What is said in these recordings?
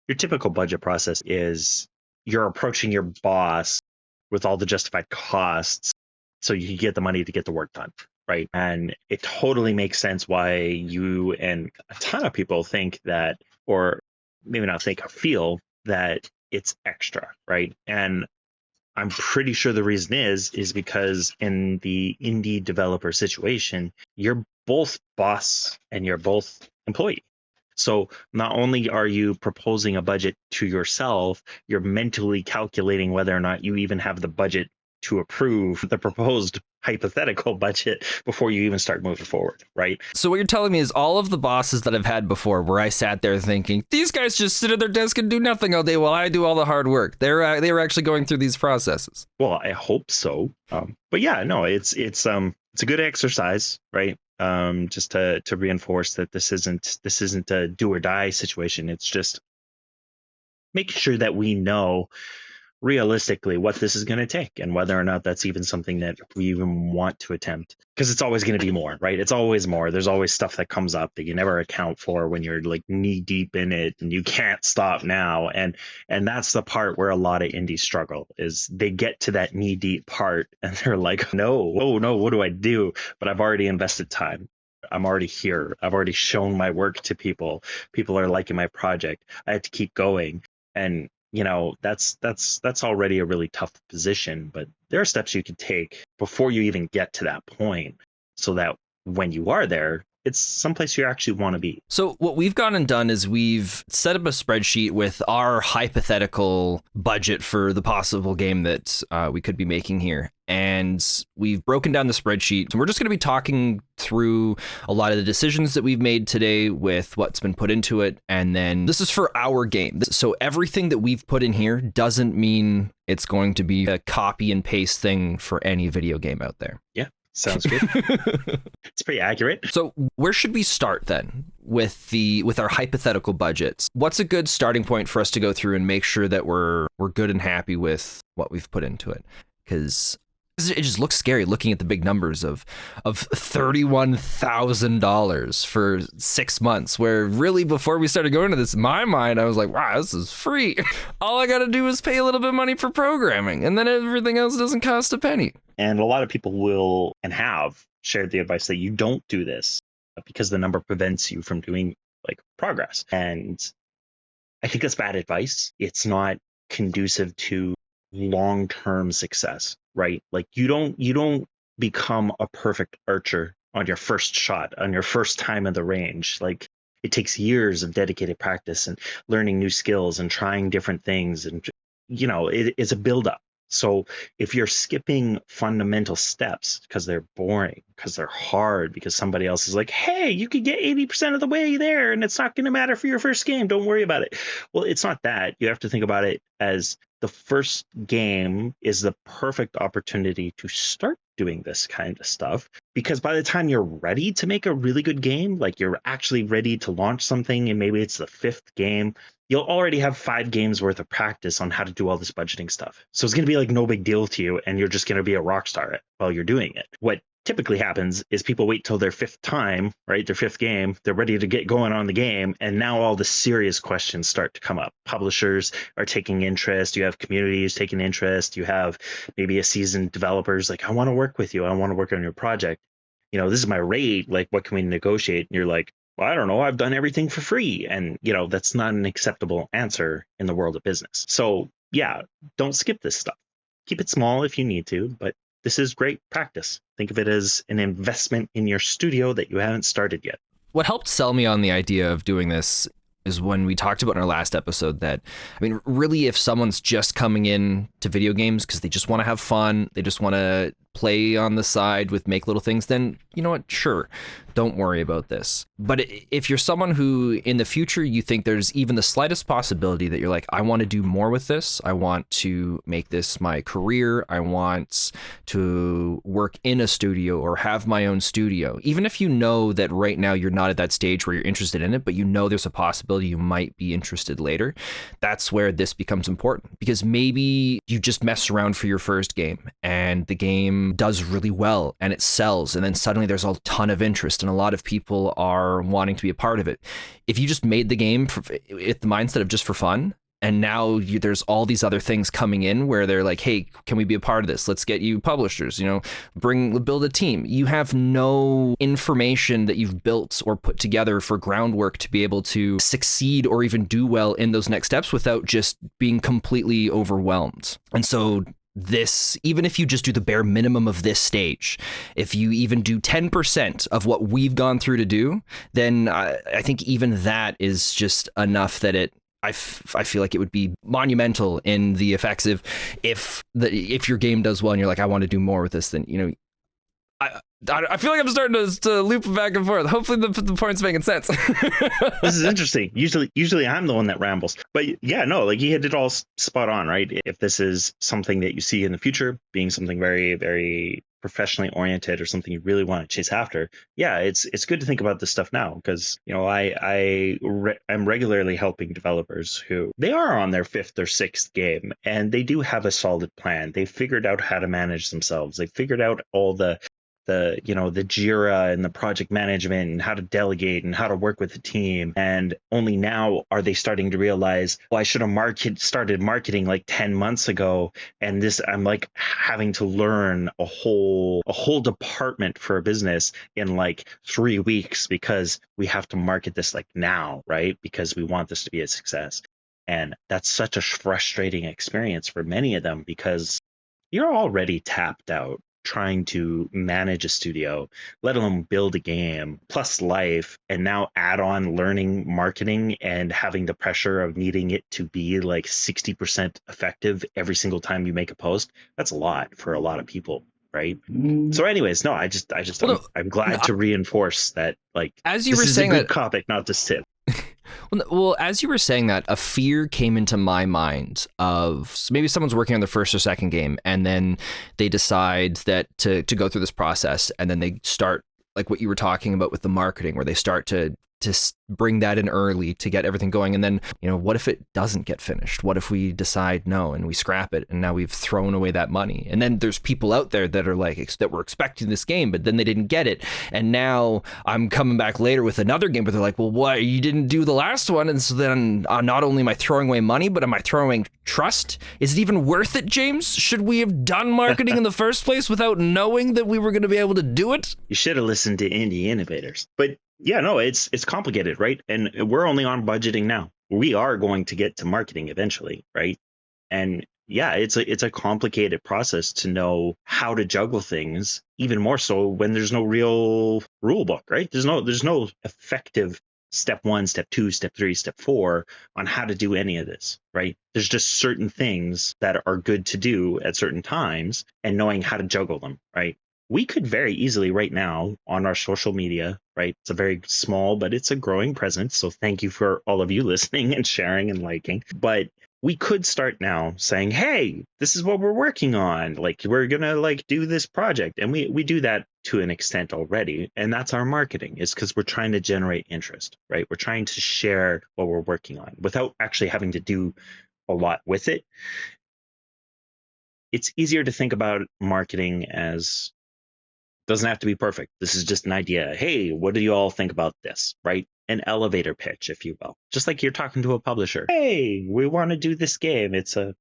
your typical budget process is you're approaching your boss with all the justified costs so you can get the money to get the work done, right? And it totally makes sense why you and a ton of people think that, or maybe not think or feel that it's extra, right? And I'm pretty sure the reason is because in the indie developer situation, you're both boss and you're both employee. So not only are you proposing a budget to yourself, you're mentally calculating whether or not you even have the budget to approve the proposed hypothetical budget before you even start moving forward, right? So what you're telling me is all of the bosses that I've had before where I sat there thinking, these guys just sit at their desk and do nothing all day while I do all the hard work. They were actually going through these processes. Well, I hope so. But yeah, no, it's a good exercise, right? Just to reinforce that this isn't a do or die situation. It's just making sure that we know realistically what this is going to take and whether or not that's even something that we even want to attempt, because it's always going to be more, right? It's always more. There's always stuff that comes up that you never account for when you're like knee deep in it and you can't stop now. And that's the part where a lot of indies struggle, is they get to that knee deep part and they're like, no, what do I do? But I've already invested time. I'm already here. I've already shown my work to people. People are liking my project. I have to keep going. And that's already a really tough position, but there are steps you can take before you even get to that point so that when you are there, it's someplace you actually want to be. So what we've gone and done is we've set up a spreadsheet with our hypothetical budget for the possible game that we could be making here. And we've broken down the spreadsheet. So we're just going to be talking through a lot of the decisions that we've made today with what's been put into it. And then this is for our game. So everything that we've put in here doesn't mean it's going to be a copy and paste thing for any video game out there. Yeah. Sounds good. It's pretty accurate. So where should we start then with our hypothetical budgets? What's a good starting point for us to go through and make sure that we're good and happy with what we've put into it? Because it just looks scary looking at the big numbers of $31,000 for 6 months, where really before we started going to this, in my mind, I was like, wow, this is free. All I got to do is pay a little bit of money for programming, and then everything else doesn't cost a penny. And a lot of people will and have shared the advice that you don't do this because the number prevents you from doing like progress. And I think that's bad advice. It's not conducive to long-term success, right? Like you don't become a perfect archer on your first shot, on your first time at the range. Like it takes years of dedicated practice and learning new skills and trying different things. And, it's a buildup. So if you're skipping fundamental steps because they're boring, because they're hard, because somebody else is like, hey, you could get 80% of the way there and it's not going to matter for your first game, don't worry about it. Well, it's not that. You have to think about it as the first game is the perfect opportunity to start doing this kind of stuff, because by the time you're ready to make a really good game, like you're actually ready to launch something and maybe it's the 5th game, you'll already have 5 games worth of practice on how to do all this budgeting stuff. So it's going to be like no big deal to you, and you're just going to be a rock star while you're doing it. What typically happens is people wait till their 5th time, right? Their 5th game, they're ready to get going on the game, and now all the serious questions start to come up. Publishers are taking interest, you have communities taking interest, you have maybe a seasoned developers like, I want to work with you, I want to work on your project. This is my rate, like what can we negotiate? And you're like, well, I don't know, I've done everything for free. And, that's not an acceptable answer in the world of business. So yeah, don't skip this stuff. Keep it small if you need to, but this is great practice. Think of it as an investment in your studio that you haven't started yet. What helped sell me on the idea of doing this is when we talked about in our last episode that, really, if someone's just coming in to video games because they just want to have fun, they just want to play on the side with make little things, then you know what? Sure, don't worry about this. But if you're someone who in the future you think there's even the slightest possibility that you're like, I want to do more with this, I want to make this my career, I want to work in a studio or have my own studio, even if you know that right now you're not at that stage where you're interested in it, but there's a possibility you might be interested later, that's where this becomes important. Because maybe you just mess around for your first game and the game game does really well and it sells, and then suddenly there's a ton of interest and a lot of people are wanting to be a part of it. If you just made the game with the mindset of just for fun, and now there's all these other things coming in where they're like, hey, can we be a part of this? Let's get you publishers, build a team. You have no information that you've built or put together for groundwork to be able to succeed or even do well in those next steps without just being completely overwhelmed. And so this, even if you just do the bare minimum of this stage, if you even do 10% of what we've gone through to do, then I think even that is just enough that I feel like it would be monumental in the effects if your game does well and you're like, I want to do more with this, then I feel like I'm starting to loop back and forth. Hopefully the point's making sense. This is interesting. Usually I'm the one that rambles, but yeah, no, like you hit it all spot on, right? If this is something that you see in the future being something very, very professionally oriented or something you really want to chase after, yeah, it's good to think about this stuff now, because I'm regularly helping developers who they are on their 5th or 6th game and they do have a solid plan. They figured out how to manage themselves. They figured out all the Jira and the project management and how to delegate and how to work with the team. And only now are they starting to realize, I should have started marketing like 10 months ago. And I'm like having to learn a whole department for a business in like 3 weeks because we have to market this like now, right? Because we want this to be a success. And that's such a frustrating experience for many of them because you're already tapped out trying to manage a studio, let alone build a game, plus life, and now add on learning marketing and having the pressure of needing it to be like 60% effective every single time you make a post. That's a lot for a lot of people, right? So anyways, no, I'm glad to reinforce that, like, as you this were is saying a good that topic, not just tip. Well, as you were saying that, a fear came into my mind of maybe someone's working on their 1st or 2nd game and then they decide that to go through this process, and then they start like what you were talking about with the marketing, where they start to bring that in early to get everything going. And then, what if it doesn't get finished? What if we decide no and we scrap it and now we've thrown away that money? And then there's people out there that are like, that were expecting this game, but then they didn't get it. And now I'm coming back later with another game, but they're like, well, what? You didn't do the last one. And so then not only am I throwing away money, but am I throwing trust? Is it even worth it, James? Should we have done marketing in the first place without knowing that we were going to be able to do it? You should have listened to indie innovators. But yeah, no, it's complicated, right? And we're only on budgeting now. We are going to get to marketing eventually, right? And yeah, it's a complicated process to know how to juggle things, even more so when there's no real rule book, right? There's no effective step 1, step 2, step 3, step 4 on how to do any of this, right? There's just certain things that are good to do at certain times and knowing how to juggle them, right? We could very easily right now on our social media, right? It's a very small, but it's a growing presence. So thank you for all of you listening and sharing and liking. But we could start now saying, hey, this is what we're working on. Like, we're going to like do this project. And we do that to an extent already. And that's our marketing, is because we're trying to generate interest, right? We're trying to share what we're working on without actually having to do a lot with it. It's easier to think about marketing as doesn't have to be perfect. This is just an idea. Hey, what do you all think about this, right? An elevator pitch, if you will. Just like you're talking to a publisher. Hey, we want to do this game. It's a,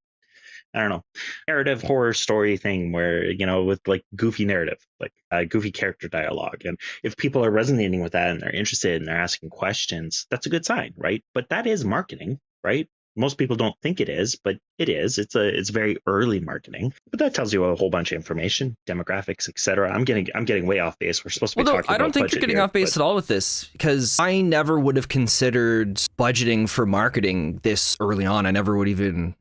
I don't know, narrative horror story thing where, with like goofy narrative, like goofy character dialogue. And if people are resonating with that and they're interested and they're asking questions, that's a good sign, right? But that is marketing, right? Most people don't think it is, but it is. It's very early marketing, but that tells you a whole bunch of information, demographics, etc. I'm getting way off base. We're supposed to be talking about I don't think you're getting off base at all with this, because I never would have considered budgeting for marketing this early on. I never would even,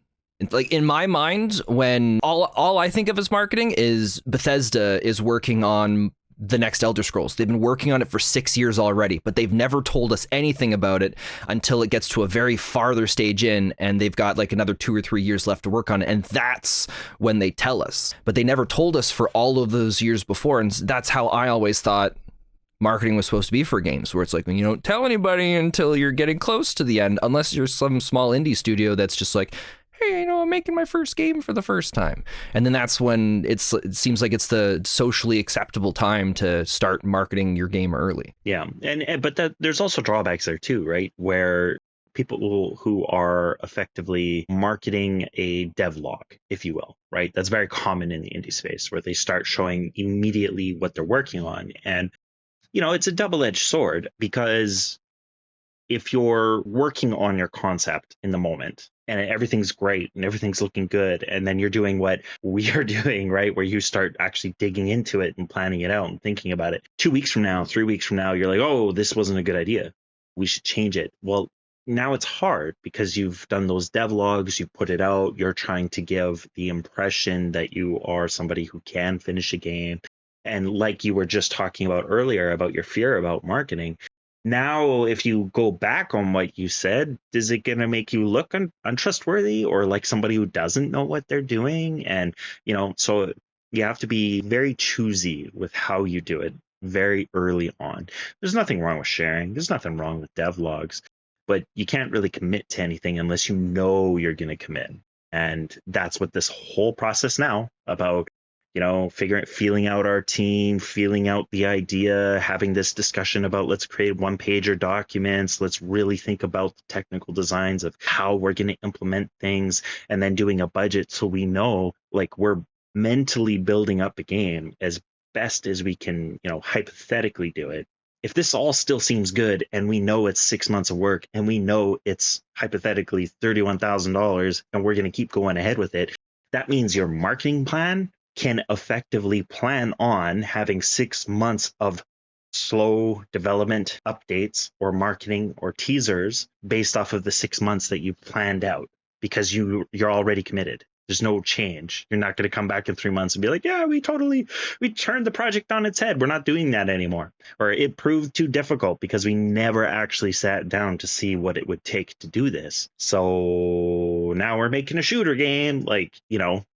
like, in my mind, when all I think of as marketing is Bethesda is working on the next Elder Scrolls. They've been working on it for 6 years already, but they've never told us anything about it until it gets to a very farther stage in, and they've got like another 2 or 3 years left to work on it, and that's when they tell us. But they never told us for all of those years before, and that's how I always thought marketing was supposed to be for games, where it's like, when you don't tell anybody until you're getting close to the end, unless you're some small indie studio that's just like, hey, I'm making my first game for the first time. And then that's when it seems like it's the socially acceptable time to start marketing your game early. Yeah. But there's also drawbacks there too, right? Where people who are effectively marketing a devlog, if you will, right? That's very common in the indie space, where they start showing immediately what they're working on. And, it's a double-edged sword, because if you're working on your concept in the moment and everything's great and everything's looking good, and then you're doing what we are doing, right, where you start actually digging into it and planning it out and thinking about it, 2 weeks from now, 3 weeks from now, you're like, oh, this wasn't a good idea, we should change it. Well, now it's hard because you've done those devlogs, you put it out, you're trying to give the impression that you are somebody who can finish a game. And like you were just talking about earlier about your fear about marketing, now if you go back on what you said, is it going to make you look untrustworthy or like somebody who doesn't know what they're doing? And, so you have to be very choosy with how you do it very early on. There's nothing wrong with sharing. There's nothing wrong with devlogs, but you can't really commit to anything unless you know you're going to commit. And that's what this whole process now about, feeling out our team, feeling out the idea, having this discussion about let's create one-pager documents, let's really think about the technical designs of how we're going to implement things, and then doing a budget so we know, like, we're mentally building up a game as best as we can, hypothetically do it. If this all still seems good and we know it's 6 months of work and we know it's hypothetically $31,000 and we're going to keep going ahead with it, that means your marketing plan can effectively plan on having 6 months of slow development updates or marketing or teasers based off of the 6 months that you planned out, because you're already committed. There's no change. You're not going to come back in 3 months and be like, yeah, we turned the project on its head. We're not doing that anymore. Or it proved too difficult because we never actually sat down to see what it would take to do this. So now we're making a shooter game. Like,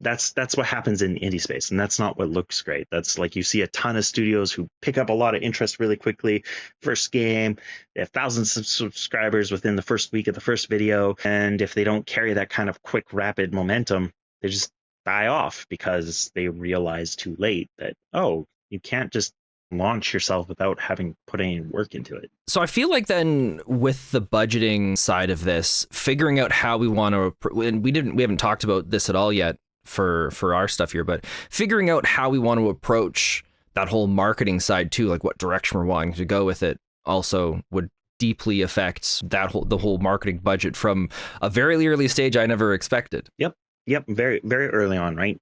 that's what happens in indie space. And that's not what looks great. That's like, you see a ton of studios who pick up a lot of interest really quickly. First game, they have thousands of subscribers within the first week of the first video. And if they don't carry that kind of quick, rapid momentum, they just die off because they realize too late that, oh, you can't just launch yourself without having put any work into it. So I feel like then with the budgeting side of this, figuring out how we want to, and we haven't talked about this at all yet for our stuff here, but figuring out how we want to approach that whole marketing side too, like what direction we're wanting to go with it, also would deeply affect the whole marketing budget from a very early stage I never expected. Yep, very, very early on, right?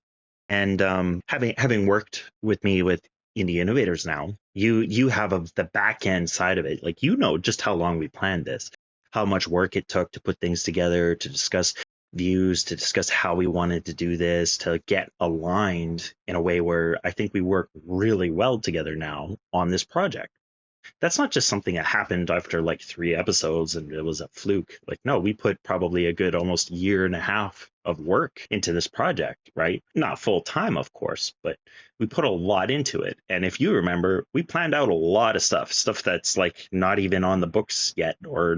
And having worked with me with Indie Innovators now, you have the back end side of it. Like, just how long we planned this, how much work it took to put things together, to discuss views, to discuss how we wanted to do this, to get aligned in a way where I think we work really well together now on this project. That's not just something that happened after like 3 episodes and it was a fluke. Like, no, we put probably a good almost year and a half of work into this project, right? Not full time, of course, but we put a lot into it. And if you remember, we planned out a lot of stuff that's like not even on the books yet, or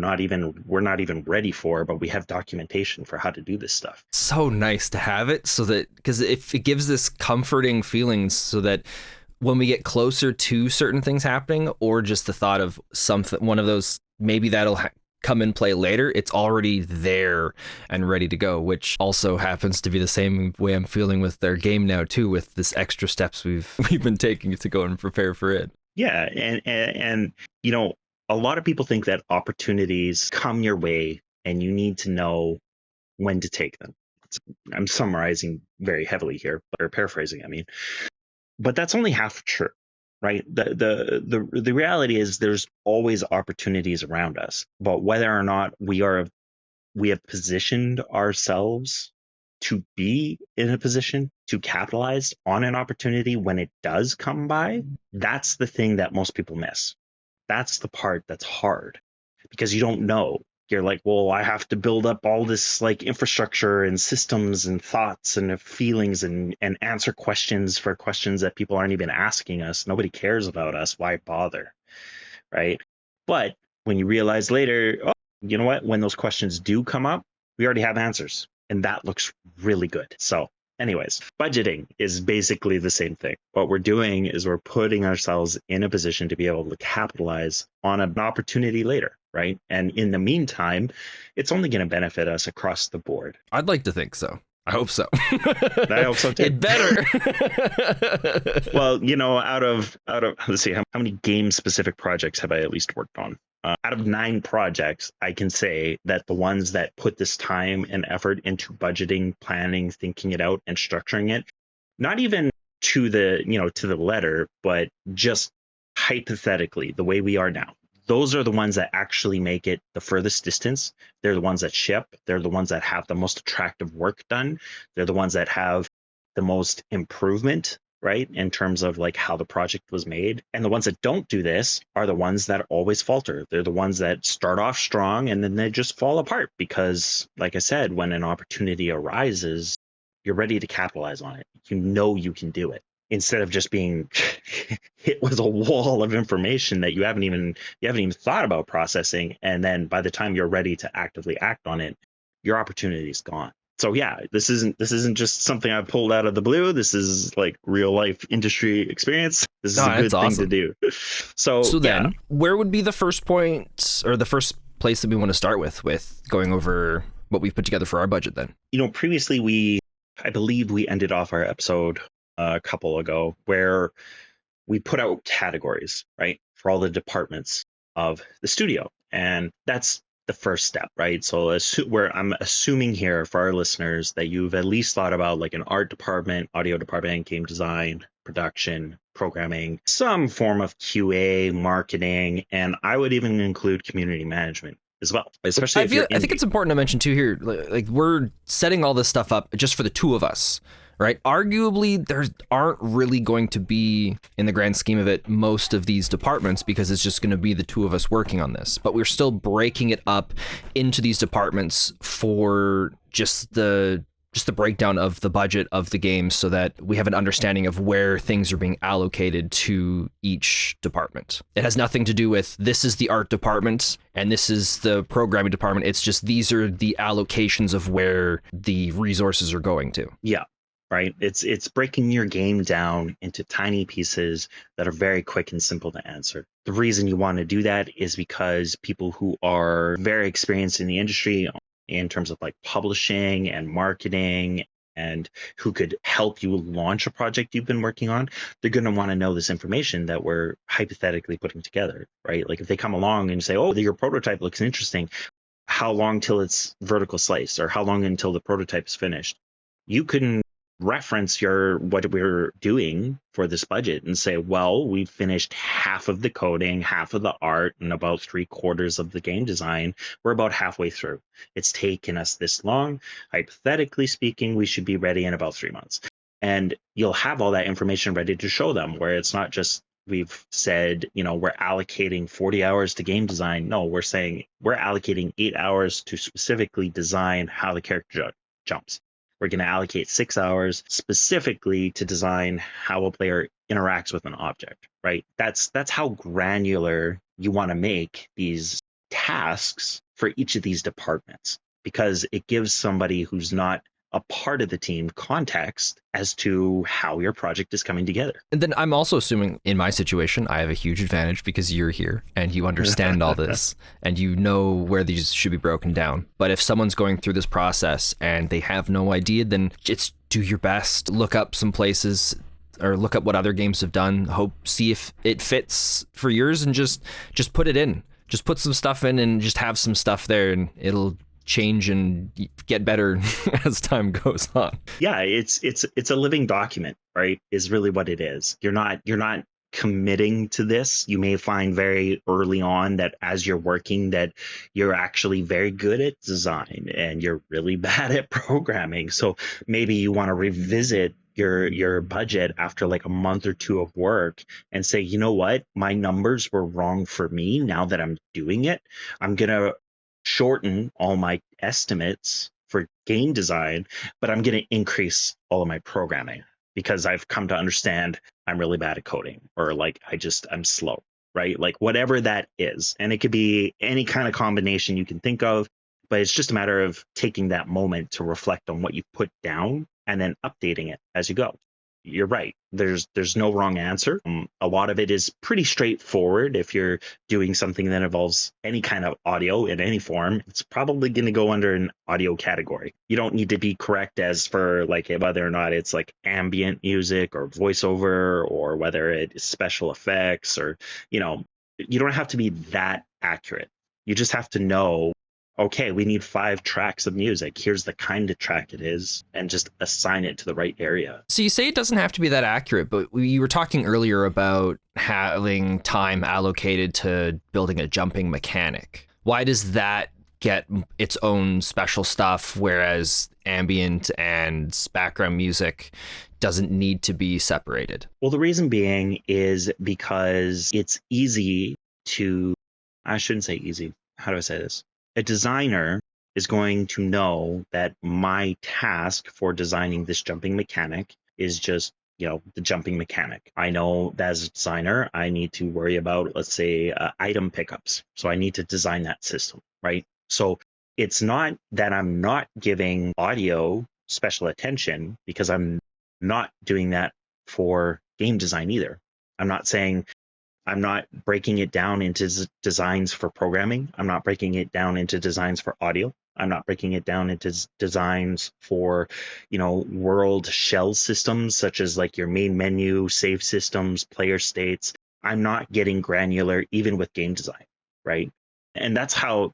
we're not even ready for, but we have documentation for how to do this stuff. So nice to have it, so that, because if it gives this comforting feeling, so that when we get closer to certain things happening, or just the thought of one of those, maybe that'll come in play later, it's already there and ready to go, which also happens to be the same way I'm feeling with their game now too, with this extra steps we've been taking to go and prepare for it. Yeah, and a lot of people think that opportunities come your way and you need to know when to take them. I'm summarizing very heavily here, or paraphrasing, I mean. But that's only half true, right? The reality is there's always opportunities around us, but whether or not we have positioned ourselves to be in a position to capitalize on an opportunity when it does come by, that's the thing that most people miss. That's the part that's hard, because you don't know. You're like, well, I have to build up all this like infrastructure and systems and thoughts and feelings and answer questions that people aren't even asking us. Nobody cares about us. Why bother? Right. But when you realize later, oh, you know what? When those questions do come up, we already have answers. And that looks really good. So anyways, budgeting is basically the same thing. What we're doing is we're putting ourselves in a position to be able to capitalize on an opportunity later, right? And in the meantime, it's only going to benefit us across the board. I'd like to think so. I hope so. I hope so too. It better. Well, out of let's see, how many game specific projects have I at least worked on? Out of 9 projects, I can say that the ones that put this time and effort into budgeting, planning, thinking it out, and structuring it, not even to the letter, but just hypothetically, the way we are now. Those are the ones that actually make it the furthest distance. They're the ones that ship. They're the ones that have the most attractive work done. They're the ones that have the most improvement, right, in terms of like how the project was made. And the ones that don't do this are the ones that always falter. They're the ones that start off strong and then they just fall apart because, like I said, when an opportunity arises, you're ready to capitalize on it. You can do it. Instead of just being hit with a wall of information that you haven't even thought about processing, and then by the time you're ready to actively act on it, your opportunity is gone. So yeah, this isn't just something I pulled out of the blue. This is like real life industry experience. This is a good thing to do. So then, where would be the first point or the first place that we want to start with going over what we've put together for our budget? Then, previously I believe we ended off our episode a couple ago where we put out categories, right, for all the departments of the studio, and that's the first step, right? So where I'm assuming here for our listeners that you've at least thought about like an art department, audio department, game design, production, programming, some form of QA, marketing, and I would even include community management as well. Especially I think it's important to mention too here, like we're setting all this stuff up just for the two of us, right? Arguably, there aren't really going to be, in the grand scheme of it, most of these departments because it's just going to be the two of us working on this. But we're still breaking it up into these departments for just the breakdown of the budget of the game so that we have an understanding of where things are being allocated to each department. It has nothing to do with this is the art department and this is the programming department. It's just these are the allocations of where the resources are going to. Yeah. Right. It's breaking your game down into tiny pieces that are very quick and simple to answer. The reason you want to do that is because people who are very experienced in the industry in terms of like publishing and marketing and who could help you launch a project you've been working on, they're going to want to know this information that we're hypothetically putting together, right? Like if they come along and say, oh, your prototype looks interesting, how long till it's vertical slice or how long until the prototype is finished? You can reference what we're doing for this budget and say, well, we finished half of the coding, half of the art, and about 3/4 of the game design. We're about halfway through. It's taken us this long. Hypothetically speaking, we should be ready in about 3 months. And you'll have all that information ready to show them, where it's not just we've said, we're allocating 40 hours to game design. No, we're saying we're allocating 8 hours to specifically design how the character jumps. We're going to allocate 6 hours specifically to design how a player interacts with an object, right? That's how granular you want to make these tasks for each of these departments, because it gives somebody who's not a part of the team context as to how your project is coming together. And then I'm also assuming in my situation, I have a huge advantage because you're here and you understand all this and you know where these should be broken down. But if someone's going through this process and they have no idea, then it's do your best, look up some places or look up what other games have done, see if it fits for yours and just put it in. Just put some stuff in and just have some stuff there and it'll change and get better as time goes on. Yeah, it's a living document, right? Is really what it is. You're not committing to this. You may find very early on that as you're working that you're actually very good at design and you're really bad at programming. So maybe you want to revisit your budget after like a month or two of work and say, you know what, my numbers were wrong for me. Now that I'm doing it, I'm gonna shorten all my estimates for game design, but I'm going to increase all of my programming because I've come to understand I'm really bad at coding, or like I'm slow, right? Like whatever that is. And it could be any kind of combination you can think of. But it's just a matter of taking that moment to reflect on what you put down and then updating it as you go. You're right. There's no wrong answer. A lot of it is pretty straightforward. If you're doing something that involves any kind of audio in any form, it's probably going to go under an audio category. You don't need to be correct as for like whether or not it's like ambient music or voiceover, or whether it is special effects, or, you don't have to be that accurate. You just have to know, okay, we need 5 tracks of music. Here's the kind of track it is, and just assign it to the right area. So you say it doesn't have to be that accurate, but you were talking earlier about having time allocated to building a jumping mechanic. Why does that get its own special stuff, whereas ambient and background music doesn't need to be separated? Well, the reason being is because it's easy to, I shouldn't say easy. How do I say this? A designer is going to know that my task for designing this jumping mechanic is just, the jumping mechanic. I know that as a designer, I need to worry about, let's say, item pickups. So I need to design that system, right? So it's not that I'm not giving audio special attention, because I'm not doing that for game design either. I'm not breaking it down into designs for programming. I'm not breaking it down into designs for audio. I'm not breaking it down into designs for, world shell systems, such as like your main menu, save systems, player states. I'm not getting granular even with game design, right? And that's how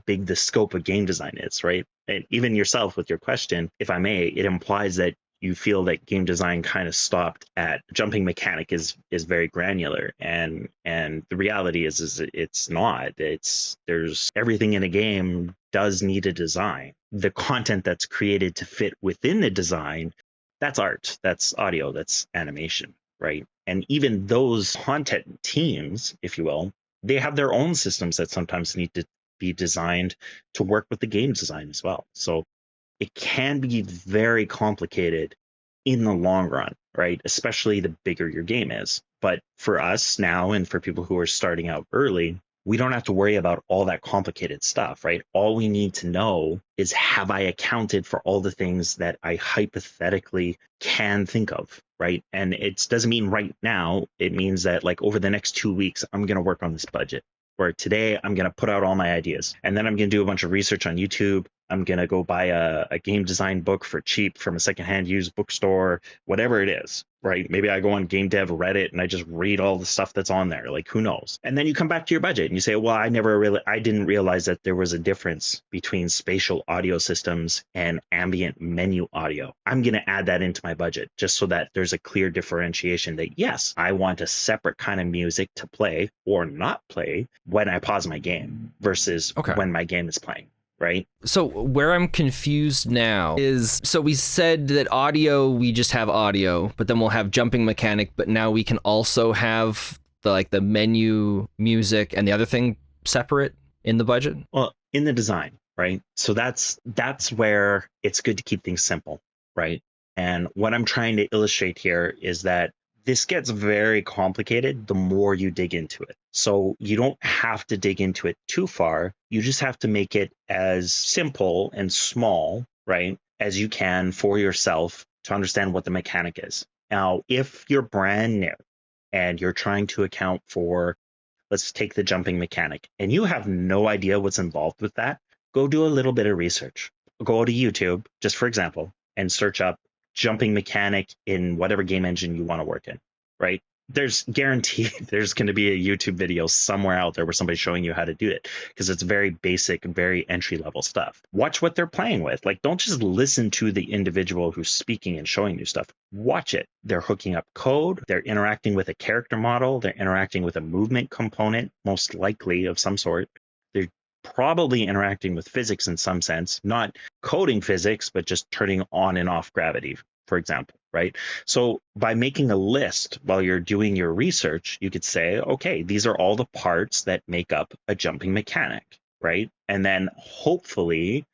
big the scope of game design is, right? And even yourself with your question, if I may, it implies that you feel that game design kind of stopped at jumping mechanic is very granular, and the reality is it's not. There's everything in a game does need a design. The content that's created to fit within the design, that's art, that's audio, that's animation, right? And even those content teams, if you will, they have their own systems that sometimes need to be designed to work with the game design as well. So it can be very complicated in the long run, right? Especially the bigger your game is. But for us now, and for people who are starting out early, we don't have to worry about all that complicated stuff, right? All we need to know is, have I accounted for all the things that I hypothetically can think of, right? And it doesn't mean right now. It means that like over the next 2 weeks, I'm going to work on this budget. Or today, I'm going to put out all my ideas. And then I'm going to do a bunch of research on YouTube. I'm going to go buy a game design book for cheap from a secondhand used bookstore, whatever it is, right? Maybe I go on Game Dev Reddit and I just read all the stuff that's on there. Like, who knows? And then you come back to your budget and you say, well, I didn't realize that there was a difference between spatial audio systems and ambient menu audio. I'm going to add that into my budget just so that there's a clear differentiation that, yes, I want a separate kind of music to play or not play when I pause my game versus when my game is playing. Right. So where I'm confused now is, so we said that audio, we just have audio, but then we'll have jumping mechanic, but now we can also have the menu, music, and the other thing separate in the budget? Well, in the design, right? So that's where it's good to keep things simple, right? And what I'm trying to illustrate here is that this gets very complicated the more you dig into it. So you don't have to dig into it too far. You just have to make it as simple and small, right, as you can for yourself to understand what the mechanic is. Now, if you're brand new and you're trying to account for, let's take the jumping mechanic, and you have no idea what's involved with that, go do a little bit of research. Go to YouTube, just for example, and search up jumping mechanic in whatever game engine you want to work in, right? There's guaranteed there's going to be a YouTube video somewhere out there where somebody's showing you how to do it, because it's very basic, very entry level stuff. Watch what they're playing with. Like, don't just listen to the individual who's speaking and showing you stuff. Watch it. They're hooking up code. They're interacting with a character model. They're interacting with a movement component, most likely of some sort. They're probably interacting with physics in some sense, not coding physics, but just turning on and off gravity, for example, right? So by making a list while you're doing your research, you could say, okay, these are all the parts that make up a jumping mechanic, right? And then hopefully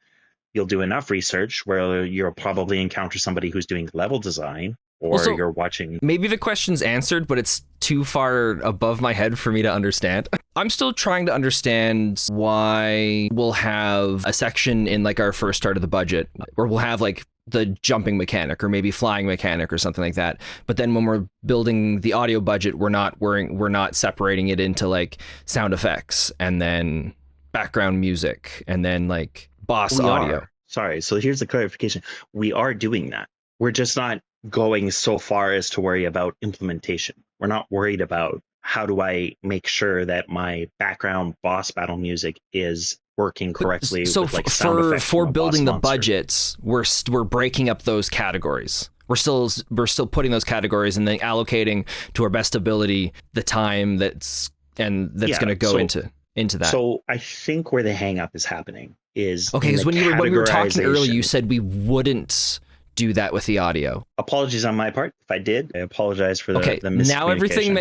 you'll do enough research where you'll probably encounter somebody who's doing level design, or so you're watching. Maybe the question's answered, but it's too far above my head for me to understand. I'm still trying to understand why we'll have a section in like our first start of the budget where we'll have like the jumping mechanic or maybe flying mechanic or something like that. But then when we're building the audio budget, we're not separating it into like sound effects and then background music and then like boss audio. Sorry. So here's the clarification. We are doing that. We're just not going so far as to worry about implementation. We're not worried about how do I make sure that my background boss battle music is working correctly. So with like sound effects for from a building boss the monster. budgets, we're breaking up those categories. We're still putting those categories and then allocating to our best ability the time that's going to go into that. So I think where the hang up is happening is okay, because when we were talking earlier, you said we wouldn't do that with the audio. Apologies on my part. If I did, I apologize for the miscommunication. Now everything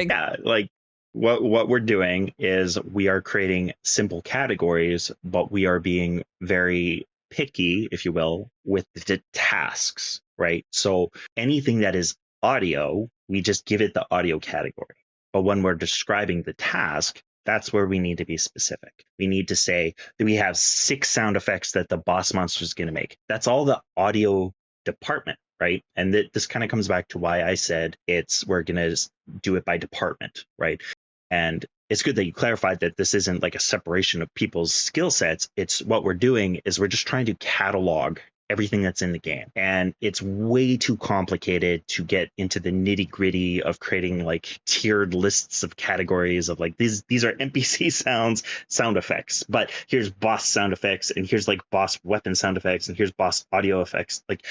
like what we're doing is we are creating simple categories, but we are being very picky, if you will, with the tasks, right? So anything that is audio, we just give it the audio category. But when we're describing the task, that's where we need to be specific. We need to say that we have 6 sound effects that the boss monster is going to make. That's all the audio department, right? And this kind of comes back to why I said we're going to do it by department, right? And it's good that you clarified that this isn't like a separation of people's skill sets. It's what we're doing is we're just trying to catalog everything that's in the game. And it's way too complicated to get into the nitty gritty of creating like tiered lists of categories of like these are NPC sound effects, but here's boss sound effects and here's like boss weapon sound effects and here's boss audio effects. Like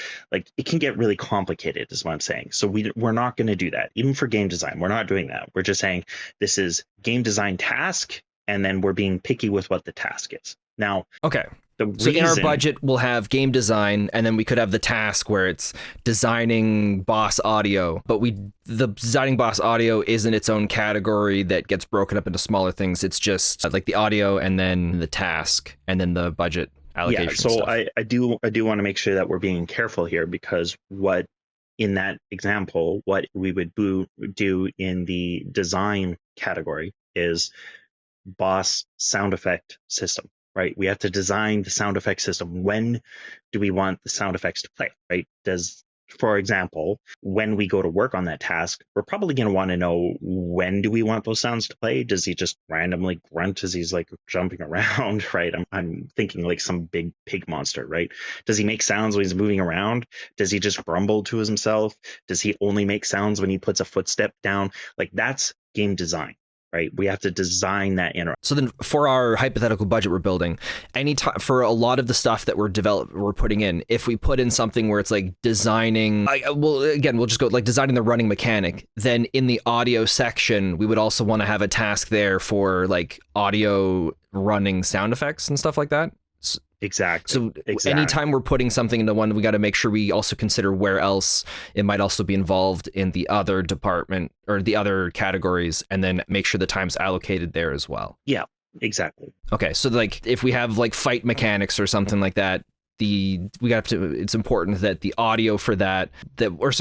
it can get really complicated is what I'm saying. So we're not going to do that. Even for game design, we're not doing that. We're just saying this is game design task, and then we're being picky with what the task is. Now, okay. So in our budget, we'll have game design, and then we could have the task where it's designing boss audio. But the designing boss audio isn't its own category that gets broken up into smaller things. It's just like the audio, and then the task, and then the budget allocation. Yeah. So stuff. I do want to make sure that we're being careful here, because what in that example, what we would do in the design category is boss sound effect system. Right, we have to design the sound effect system. When do we want the sound effects to play? Right, for example, when we go to work on that task, we're probably going to want to know when do we want those sounds to play. Does he just randomly grunt as he's like jumping around? Right, I'm thinking like some big pig monster. Right, does he make sounds when he's moving around? Does he just grumble to himself? Does he only make sounds when he puts a footstep down? Like that's game design. Right, we have to design that in. So then, for our hypothetical budget we're building, anytime for a lot of the stuff that we're putting in, if we put in something where it's like designing, we'll just go like designing the running mechanic. Then in the audio section, we would also want to have a task there for like audio running sound effects and stuff like that. Exactly. So anytime we're putting something into one, we got to make sure we also consider where else it might also be involved in the other department or the other categories, and then make sure the time's allocated there as well. Yeah, exactly. Okay, so like if we have like fight mechanics or something like that, it's important that the audio for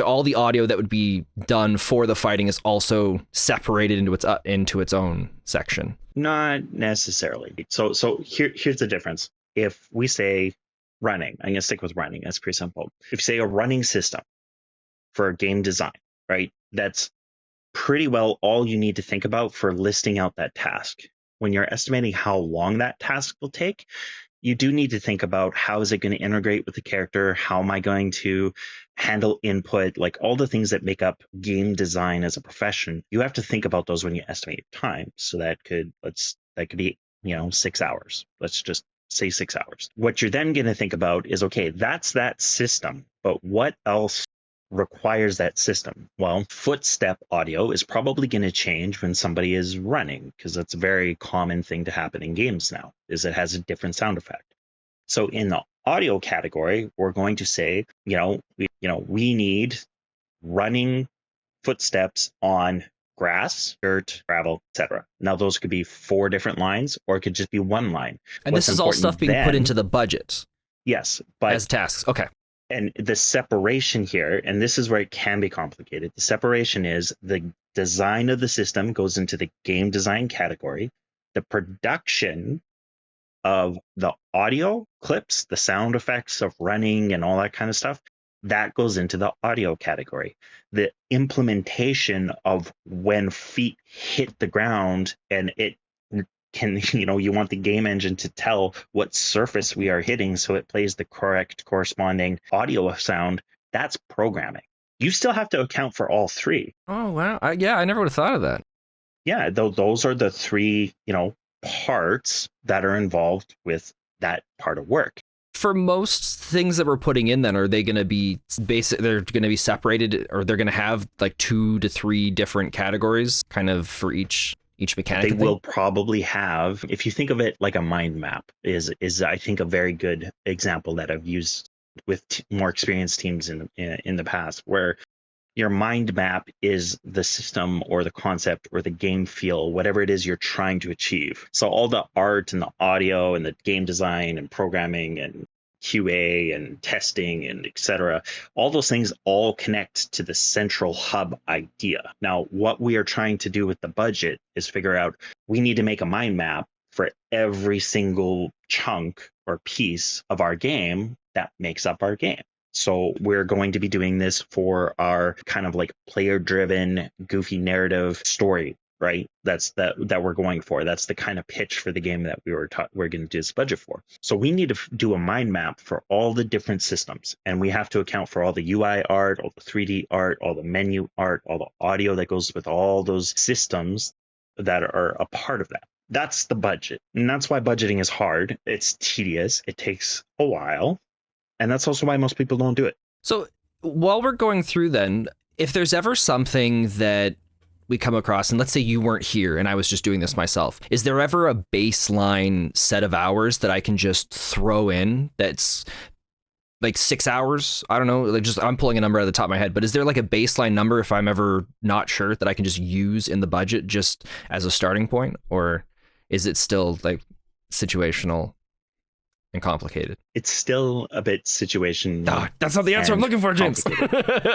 all the audio that would be done for the fighting is also separated into its own section. Not necessarily. So here's the difference. If we say running, I'm going to stick with running. That's pretty simple. If you say a running system for game design, right, that's pretty well all you need to think about for listing out that task. When you're estimating how long that task will take, you do need to think about how is it going to integrate with the character? How am I going to handle input? Like all the things that make up game design as a profession, you have to think about those when you estimate time. So that could be 6 hours. Let's just say 6 hours. What you're then going to think about is, okay, that's that system, but what else requires that system? Well, footstep audio is probably going to change when somebody is running, because that's a very common thing to happen in games now, is it has a different sound effect. So in the audio category, we're going to say, we need running footsteps on grass, dirt, gravel, etc. Now those could be 4 different lines, or it could just be one line. And this is all stuff being put into the budget. Yes, but as tasks. Okay. And the separation here, and this is where it can be complicated. The separation is the design of the system goes into the game design category. The production of the audio clips, the sound effects of running and all that kind of stuff, that goes into the audio category. The implementation of when feet hit the ground and it can, you want the game engine to tell what surface we are hitting so it plays the correct corresponding audio sound, that's programming. You still have to account for all three. Oh, wow. I never would have thought of that. Yeah, those are the three, parts that are involved with that part of work. For most things that we're putting in, then, are they going to be they're going to be separated, or they're going to have like 2 to 3 different categories kind of for each mechanic? They will probably have, if you think of it like a mind map, is I think a very good example that I've used with more experienced teams in the past, where your mind map is the system or the concept or the game feel, whatever it is you're trying to achieve. So all the art and the audio and the game design and programming and QA and testing and etc., all those things all connect to the central hub idea. Now, what we are trying to do with the budget is figure out, we need to make a mind map for every single chunk or piece of our game that makes up our game. So we're going to be doing this for our kind of like player-driven, goofy narrative story, right? That's that we're going for. That's the kind of pitch for the game that we're going to do this budget for. So we need to do a mind map for all the different systems, and we have to account for all the UI art, all the 3D art, all the menu art, all the audio that goes with all those systems that are a part of that. That's the budget, and that's why budgeting is hard. It's tedious. It takes a while. And that's also why most people don't do it. So while we're going through then, if there's ever something that we come across, and let's say you weren't here and I was just doing this myself, is there ever a baseline set of hours that I can just throw in that's like 6 hours? I don't know, like just I'm pulling a number out of the top of my head, but is there like a baseline number if I'm ever not sure that I can just use in the budget just as a starting point? Or is it still like situational and complicated? It's still a bit situation. That's not the answer I'm looking for, James.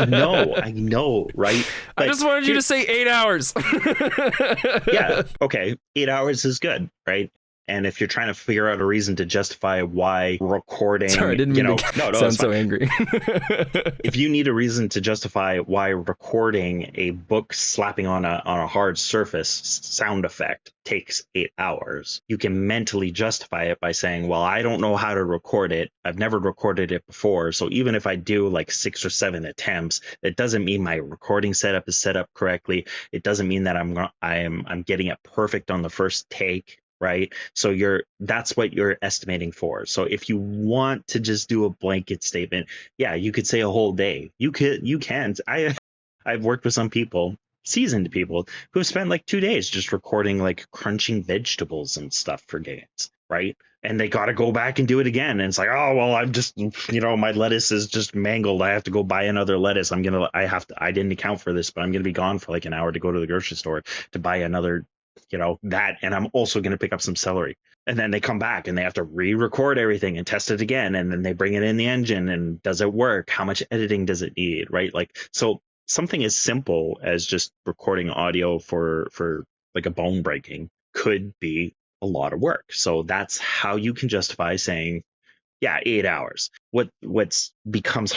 No, I know, right? But I just wanted you to say 8 hours. Yeah, okay. 8 hours is good, right? And if you're trying to figure out a reason to justify why recording, sorry, I didn't mean to sound so angry. If you need a reason to justify why recording a book slapping on a hard surface sound effect takes 8 hours, you can mentally justify it by saying, well, I don't know how to record it. I've never recorded it before. So even if I do like 6 or 7 attempts, it doesn't mean my recording setup is set up correctly. It doesn't mean that I'm getting it perfect on the first take. Right. So that's what you're estimating for. So if you want to just do a blanket statement, yeah, you could say a whole day. You can. I've worked with some people, seasoned people, who have spent like 2 days just recording like crunching vegetables and stuff for games. Right. And they got to go back and do it again. And it's like, oh, well, I'm just, my lettuce is just mangled. I have to go buy another lettuce. I didn't account for this, but I'm going to be gone for like an hour to go to the grocery store to buy another that, and I'm also going to pick up some celery. And then they come back and they have to re-record everything and test it again, and then they bring it in the engine, and does it work? How much editing does it need? Right? Like, so something as simple as just recording audio for like a bone breaking could be a lot of work. So that's how you can justify saying, yeah, 8 hours. What's becomes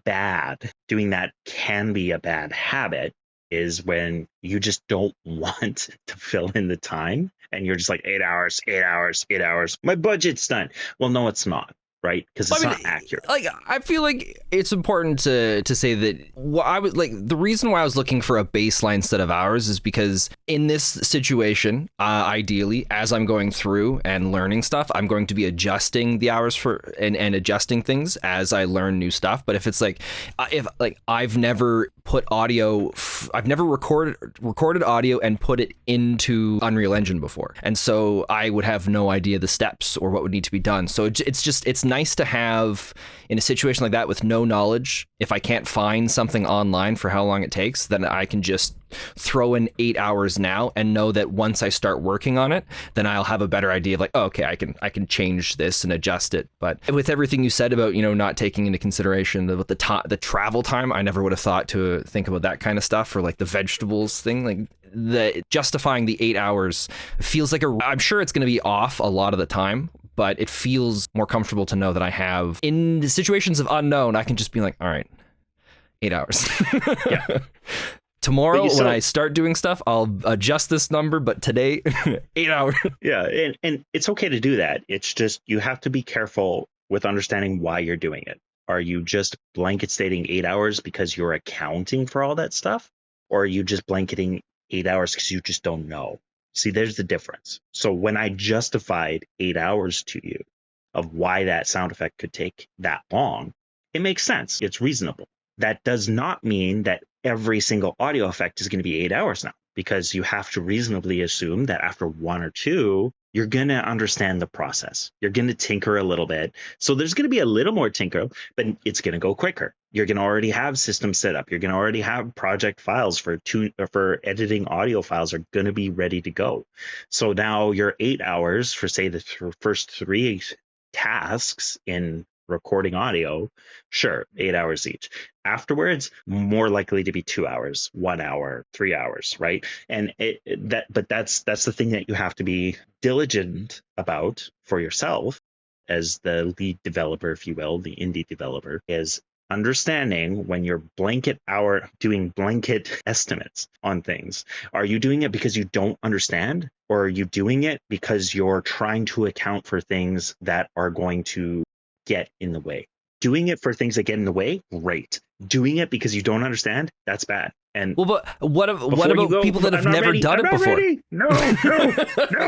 bad, doing that can be a bad habit, is when you just don't want to fill in the time and you're just like 8 hours, 8 hours, 8 hours. My budget's done. Well, no, it's not. Right? Because it's not accurate. Like, I feel like it's important to say that I was like, the reason why I was looking for a baseline set of hours is because in this situation, ideally, as I'm going through and learning stuff, I'm going to be adjusting the hours for and adjusting things as I learn new stuff. But if it's like, if like I've never put audio, I've never recorded audio and put it into Unreal Engine before, and so I would have no idea the steps or what would need to be done. So it's nice to have in a situation like that with no knowledge. If I can't find something online for how long it takes, then I can just throw in 8 hours now and know that once I start working on it, then I'll have a better idea of like, oh, okay, I can change this and adjust it. But with everything you said about, not taking into consideration the travel time, I never would have thought to think about that kind of stuff, or like the vegetables thing. Like justifying the 8 hours feels like I'm sure it's going to be off a lot of the time, but it feels more comfortable to know that I have, in the situations of unknown, I can just be like, all right, 8 hours. Yeah. Tomorrow, when I start doing stuff, I'll adjust this number, but today, 8 hours. Yeah, and it's okay to do that. It's just you have to be careful with understanding why you're doing it. Are you just blanket stating 8 hours because you're accounting for all that stuff? Or are you just blanketing 8 hours because you just don't know? See, there's the difference. So when I justified 8 hours to you of why that sound effect could take that long, it makes sense. It's reasonable. That does not mean that every single audio effect is going to be 8 hours now, because you have to reasonably assume that after one or two, you're going to understand the process. You're going to tinker a little bit. So there's going to be a little more tinker, but it's going to go quicker. You're going to already have systems set up. You're going to already have project files for editing audio files are going to be ready to go. So now your 8 hours for, say, the first three tasks in recording audio, sure, 8 hours each. Afterwards, more likely to be 2 hours, 1 hour, 3 hours, right? And that's the thing that you have to be diligent about for yourself as the lead developer, if you will, the indie developer, is understanding when you're doing blanket estimates on things. Are you doing it because you don't understand, or are you doing it because you're trying to account for things that are going to get in the way? Doing it for things that get in the way, great. Doing it because you don't understand, that's bad. And well, but what about people that have never done it before? No,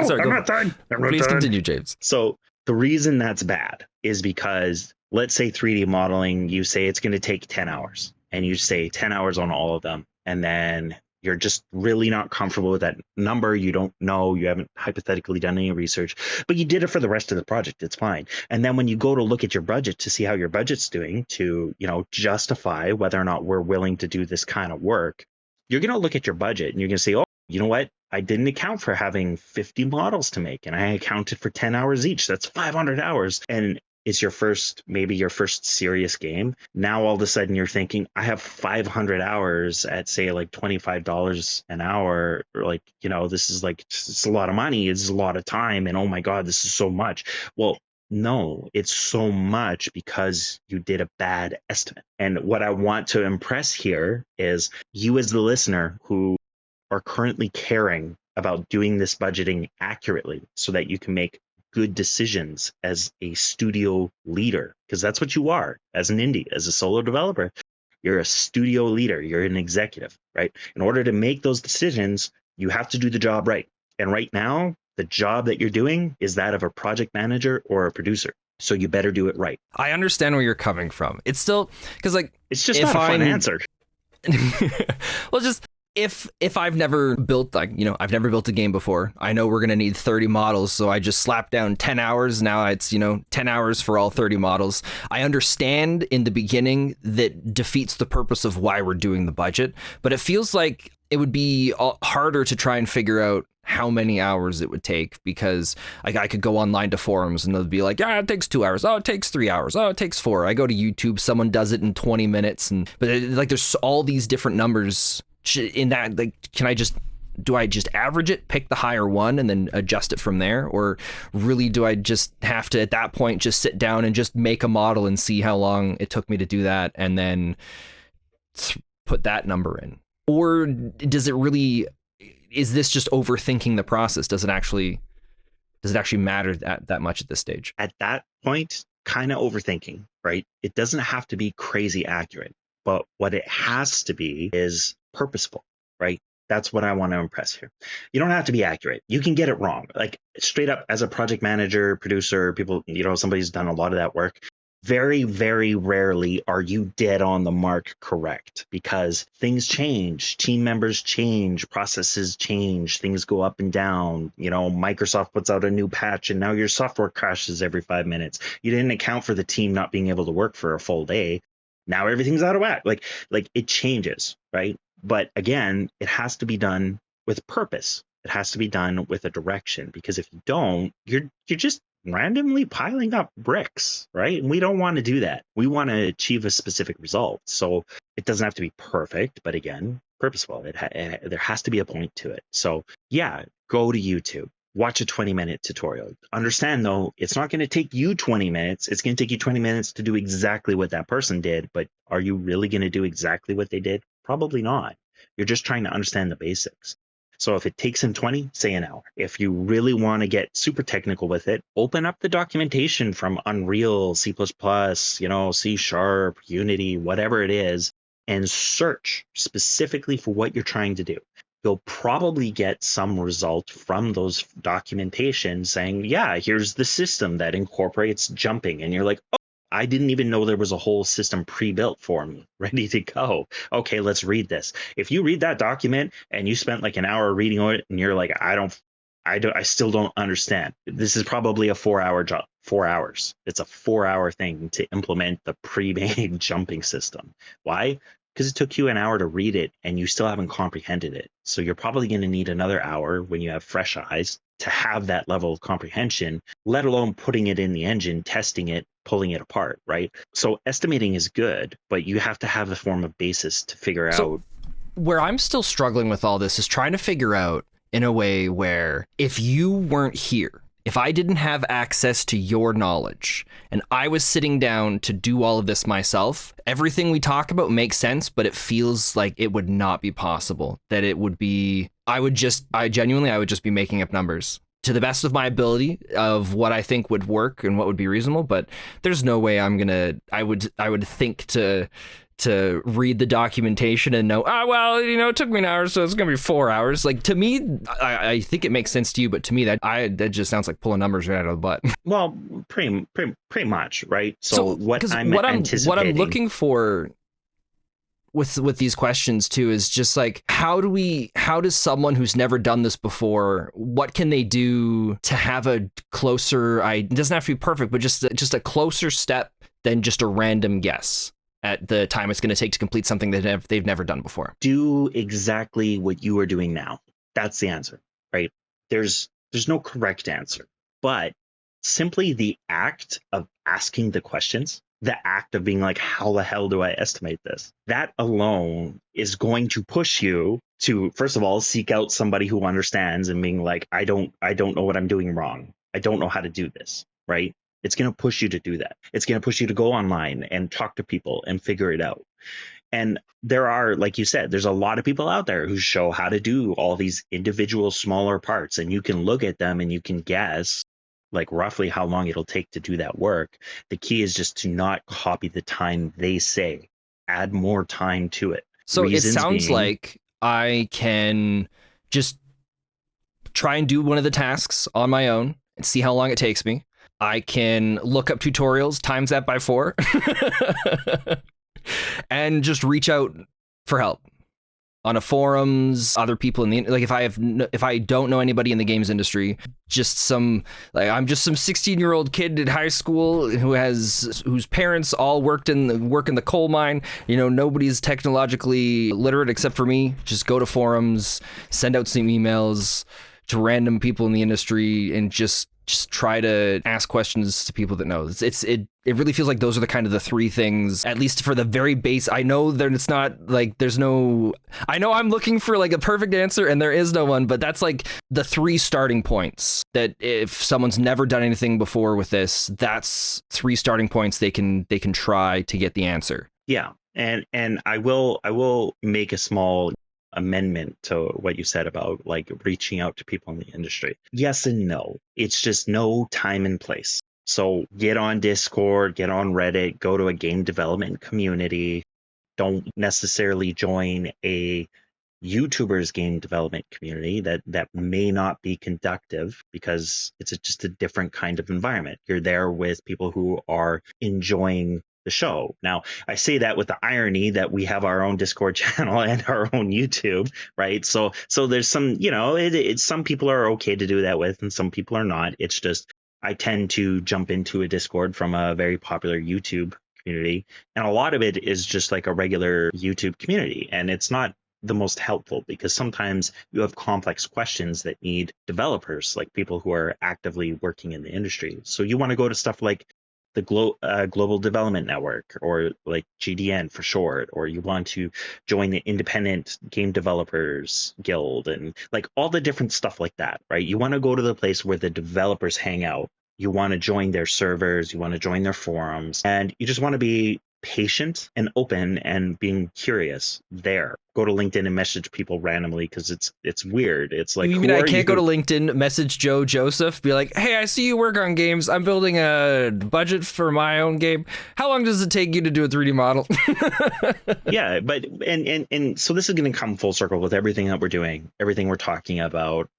Sorry, I'm not done. Please continue, James. So the reason that's bad is because, let's say 3D modeling, you say it's going to take 10 hours, and you say 10 hours on all of them, and then you're just really not comfortable with that number. You don't know, you haven't hypothetically done any research, but you did it for the rest of the project. It's fine. And then when you go to look at your budget to see how your budget's doing, to, justify whether or not we're willing to do this kind of work, you're going to look at your budget and you're going to say, oh, you know what? I didn't account for having 50 models to make, and I accounted for 10 hours each. That's 500 hours. And it's maybe your first serious game. Now all of a sudden you're thinking, I have 500 hours at, say, like $25 an hour. Or like, this is like, it's a lot of money. It's a lot of time. And oh my God, this is so much. Well, no, it's so much because you did a bad estimate. And what I want to impress here is you as the listener who are currently caring about doing this budgeting accurately so that you can make good decisions as a studio leader, because that's what you are as an indie, as a solo developer. You're a studio leader, you're an executive, right? In order to make those decisions, you have to do the job right. And right now, the job that you're doing is that of a project manager or a producer. So you better do it right. I understand where you're coming from. It's still, because like, it's just not a fun answer. Well, just if I've never built I've never built a game before, I know we're going to need 30 models. So I just slap down 10 hours. Now it's, 10 hours for all 30 models. I understand in the beginning that defeats the purpose of why we're doing the budget, but it feels like it would be harder to try and figure out how many hours it would take, because like I could go online to forums and they'll be like, yeah, it takes 2 hours. Oh, it takes 3 hours. Oh, it takes 4. I go to YouTube, someone does it in 20 minutes. But there's all these different numbers in that. Like, do I just average it, pick the higher one and then adjust it from there? Or really do I just have to, at that point, just sit down and just make a model and see how long it took me to do that and then put that number in? Or is this just overthinking the process? Does it actually matter that much at this stage? At that point, kind of overthinking, right? It doesn't have to be crazy accurate, but what it has to be is purposeful, right? That's what I want to impress here. You don't have to be accurate. You can get it wrong. Like straight up as a project manager, producer, people, somebody's done a lot of that work. Very, very rarely are you dead on the mark correct, because things change, team members change, processes change, things go up and down. Microsoft puts out a new patch and now your software crashes every 5 minutes. You didn't account for the team not being able to work for a full day. Now everything's out of whack. Like it changes, right? But again, it has to be done with purpose. It has to be done with a direction, because if you don't, you're just randomly piling up bricks, right? And we don't want to do that. We want to achieve a specific result. So it doesn't have to be perfect, but again, purposeful. There has to be a point to it. So yeah, go to YouTube. Watch a 20-minute tutorial. Understand, though, it's not going to take you 20 minutes. It's going to take you 20 minutes to do exactly what that person did. But are you really going to do exactly what they did? Probably not. You're just trying to understand the basics. So if it takes him 20, say an hour. If you really want to get super technical with it, open up the documentation from Unreal, C++, C Sharp, Unity, whatever it is, and search specifically for what you're trying to do. You'll probably get some result from those documentation saying, yeah, here's the system that incorporates jumping. And you're like, oh, I didn't even know there was a whole system pre-built for me, ready to go. Okay, let's read this. If you read that document and you spent like an hour reading it and you're like, I still don't understand. This is probably a 4-hour job. 4 hours. It's a 4-hour thing to implement the pre-made jumping system. Why? Because it took you an hour to read it and you still haven't comprehended it. So you're probably going to need another hour when you have fresh eyes to have that level of comprehension, let alone putting it in the engine, testing it, pulling it apart, right? So estimating is good, but you have to have a form of basis to figure out. Where I'm still struggling with all this is trying to figure out in a way where if you weren't here, if I didn't have access to your knowledge and I was sitting down to do all of this myself, everything we talk about makes sense, but it feels like it would not be possible. That it would be, I would just be making up numbers to the best of my ability of what I think would work and what would be reasonable. But there's no way I would think to read the documentation and know, it took me an hour, so it's going to be 4 hours. Like, to me, I think it makes sense to you, but to me, that just sounds like pulling numbers right out of the butt. Well, pretty much, right? So what I'm looking for with these questions too is just like, how does someone who's never done this before, what can they do to have a closer, it doesn't have to be perfect, but just a closer step than just a random guess at the time it's going to take to complete something that they've never done before? Do exactly what you are doing now. That's the answer, right? There's no correct answer, but simply the act of asking the questions, the act of being like, how the hell do I estimate this? That alone is going to push you to, first of all, seek out somebody who understands and being like, I don't know what I'm doing wrong. I don't know how to do this, right? It's going to push you to do that. It's going to push you to go online and talk to people and figure it out. And there are, like you said, there's a lot of people out there who show how to do all these individual smaller parts, and you can look at them and you can guess like roughly how long it'll take to do that work. The key is just to not copy the time they say. Add more time to it. So it sounds like I can just try and do one of the tasks on my own and see how long it takes me. I can look up tutorials, times that by 4, and just reach out for help on a forums, other people in the, like, if I don't know anybody in the games industry, I'm just some 16-year-old kid at high school whose parents all work in the coal mine. Nobody's technologically literate except for me. Just go to forums, send out some emails to random people in the industry, and just try to ask questions to people that know. It really feels like those are the kind of the 3 things, at least for the very base. I know that it's not like I know I'm looking for like a perfect answer and there is no one, but that's like the 3 starting points that if someone's never done anything before with this, that's 3 starting points they can try to get the answer. Yeah. And I will make a small amendment to what you said about like reaching out to people in the industry. Yes and no. It's just no time and place. So get on Discord, get on Reddit, go to a game development community. Don't necessarily join a YouTuber's game development community that may not be conductive, because it's just a different kind of environment. You're there with people who are enjoying the show. Now, I say that with the irony that we have our own Discord channel and our own YouTube, right? So there's some, some people are okay to do that with, and some people are not. It's just I tend to jump into a Discord from a very popular YouTube community, and a lot of it is just like a regular YouTube community, and it's not the most helpful because sometimes you have complex questions that need developers, like people who are actively working in the industry. So you want to go to stuff like the Global Development Network, or like GDN for short, or you want to join the Independent Game Developers Guild, and like all the different stuff like that, right? You want to go to the place where the developers hang out. You want to join their servers, you want to join their forums, and you just want to be patient and open and being curious there. Go to LinkedIn and message people randomly because it's weird. It's like, you mean I can't go to LinkedIn, message Joe Joseph, be like, hey, I see you work on games. I'm building a budget for my own game. How long does it take you to do a 3D model? Yeah, but and so this is going to come full circle with everything that we're doing, everything we're talking about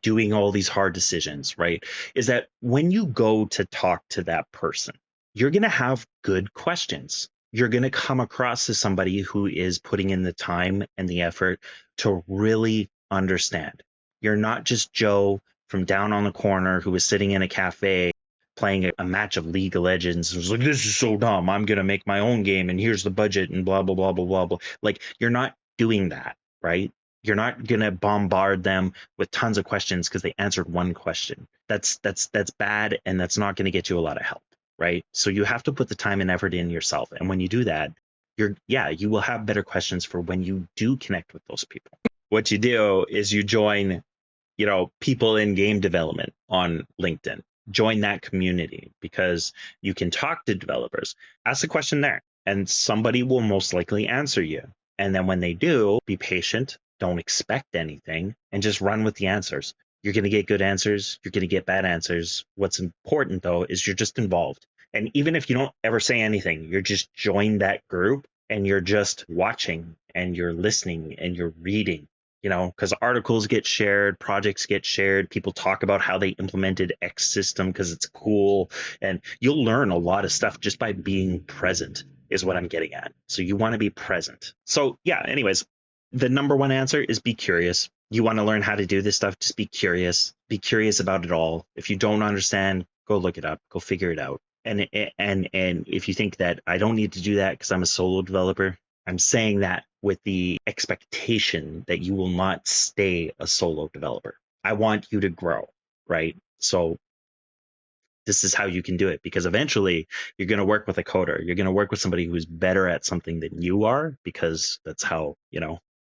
doing all these hard decisions, right? Is that when you go to talk to that person, you're going to have good questions. You're going to come across as somebody who is putting in the time and the effort to really understand. You're not just Joe from down on the corner who was sitting in a cafe playing a match of League of Legends and was like, this is so dumb, I'm going to make my own game and here's the budget and blah, blah, blah, blah, blah, blah. Like, you're not doing that, right? You're not going to bombard them with tons of questions because they answered one question. That's bad, and that's not going to get you a lot of help. Right? So you have to put the time and effort in yourself. And when you do that, you will have better questions for when you do connect with those people. What you do is you join, people in game development on LinkedIn. Join that community because you can talk to developers. Ask a question there, and somebody will most likely answer you. And then when they do, be patient, don't expect anything, and just run with the answers. You're going to get good answers. You're going to get bad answers. What's important, though, is you're just involved. And even if you don't ever say anything, you're just join that group and you're just watching and you're listening and you're reading, because articles get shared, projects get shared. People talk about how they implemented X system because it's cool. And you'll learn a lot of stuff just by being present is what I'm getting at. So you want to be present. So yeah, anyways, the number one answer is be curious. You want to learn how to do this stuff, just be curious. Be curious about it all. If you don't understand, go look it up, go figure it out. And if you think that I don't need to do that because I'm a solo developer, I'm saying that with the expectation that you will not stay a solo developer. I want you to grow, right? So this is how you can do it, because eventually you're going to work with a coder. You're going to work with somebody who's better at something than you are, because that's how,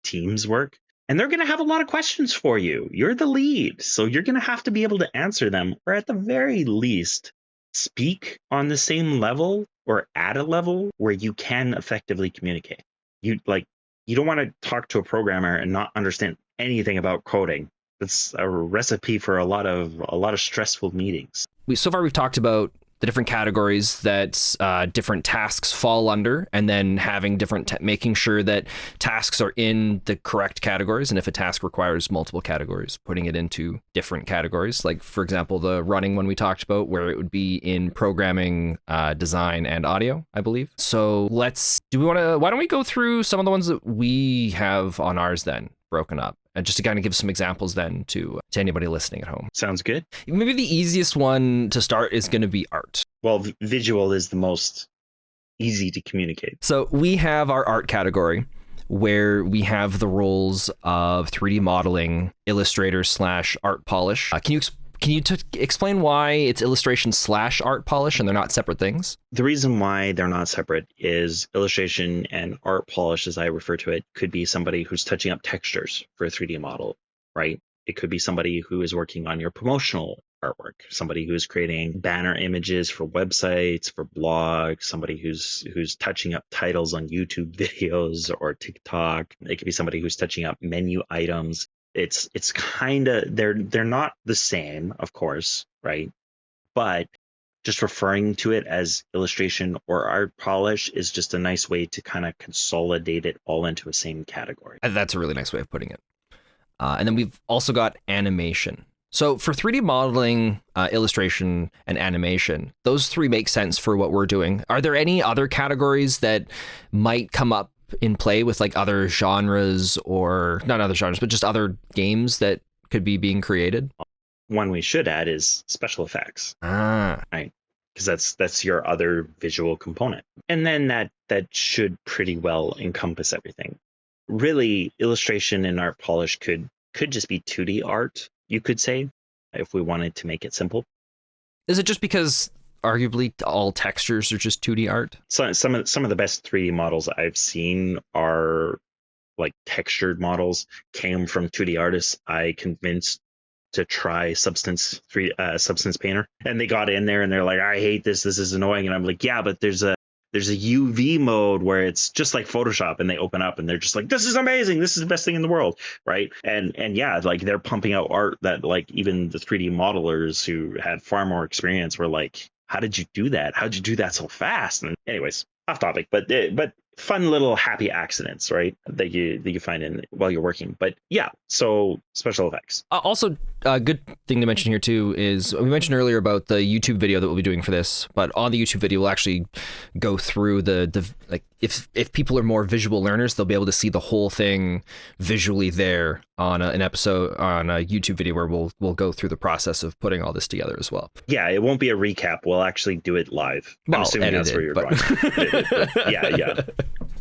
teams work. And they're going to have a lot of questions for you. You're the lead, so you're going to have to be able to answer them, or at the very least, speak on the same level or at a level where you can effectively communicate. You don't want to talk to a programmer and not understand anything about coding. That's a recipe for a lot of stressful meetings. So far we've talked about the different categories that different tasks fall under, and then having different making sure that tasks are in the correct categories, and if a task requires multiple categories, putting it into different categories. Like, for example, the running one we talked about, where it would be in programming, design, and audio, I believe. So why don't we go through some of the ones that we have on ours then, broken up? And just to kind of give some examples then to anybody listening at home. Sounds good. Maybe the easiest one to start is going to be art. Well, visual is the most easy to communicate. So we have our art category, where we have the roles of 3D modeling, illustrator / art polish. Can you explain why it's illustration / art polish and they're not separate things? The reason why they're not separate is illustration and art polish, as I refer to it, could be somebody who's touching up textures for a 3D model, right? It could be somebody who is working on your promotional artwork, somebody who's creating banner images for websites, for blogs, somebody who's touching up titles on YouTube videos or TikTok. It could be somebody who's touching up menu items. It's kind of, they're not the same, of course, right? But just referring to it as illustration or art polish is just a nice way to kind of consolidate it all into a same category. That's a really nice way of putting it. And then we've also got animation. So for 3D modeling, illustration, and animation, those three make sense for what we're doing. Are there any other categories that might come up in play with like other genres, or not other genres, but just other games that could be being created? One we should add is special effects. Right. because that's your other visual component. And then that should pretty well encompass everything. Really, illustration and art polish could just be 2D art, you could say, if we wanted to make it simple. Is it just because arguably all textures are just 2D art? So some of the best 3D models I've seen are like textured models, came from 2D artists I convinced to try Substance Painter, and they got in there and they're like, I hate this is annoying, and I'm like, yeah, but there's a UV mode where it's just like Photoshop, and they open up and they're just like, this is amazing, this is the best thing in the world, right? And yeah, like they're pumping out art that like even the 3D modelers who had far more experience were like, how did you do that? How'd you do that so fast? And anyways, off topic, but fun little happy accidents, right? That you find while you're working. But yeah, so special effects. Also, a good thing to mention here too is we mentioned earlier about the YouTube video that we'll be doing for this, but on the YouTube video we'll actually go through the like if people are more visual learners, they'll be able to see the whole thing visually there on an episode on a YouTube video where we'll go through the process of putting all this together as well. Yeah, it won't be a recap. We'll actually do it live. Well, I'm assuming that's where you're going. Yeah.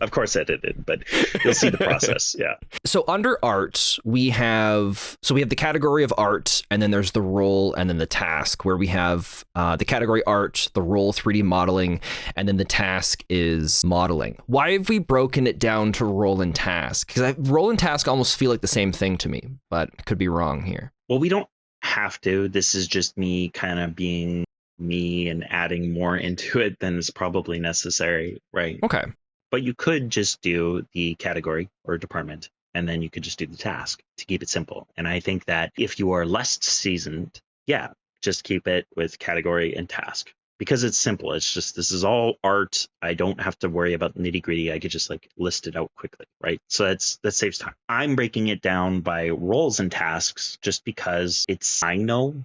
Of course edited, but you'll see the process. Yeah. So under art, we have the category of art, and then there's the role, and then the task, where we have the category art, the role 3D modeling, and then the task is modeling. Why have we broken it down to role and task? Because role and task almost feel like the same thing to me, but I could be wrong here. Well, we don't have to. This is just me kind of being me and adding more into it than is probably necessary, right? Okay. But you could just do the category or department, and then you could just do the task to keep it simple. And I think that if you are less seasoned, yeah, just keep it with category and task, because it's simple. It's just, this is all art. I don't have to worry about nitty gritty. I could just like list it out quickly, right? So that saves time. I'm breaking it down by roles and tasks just because I know,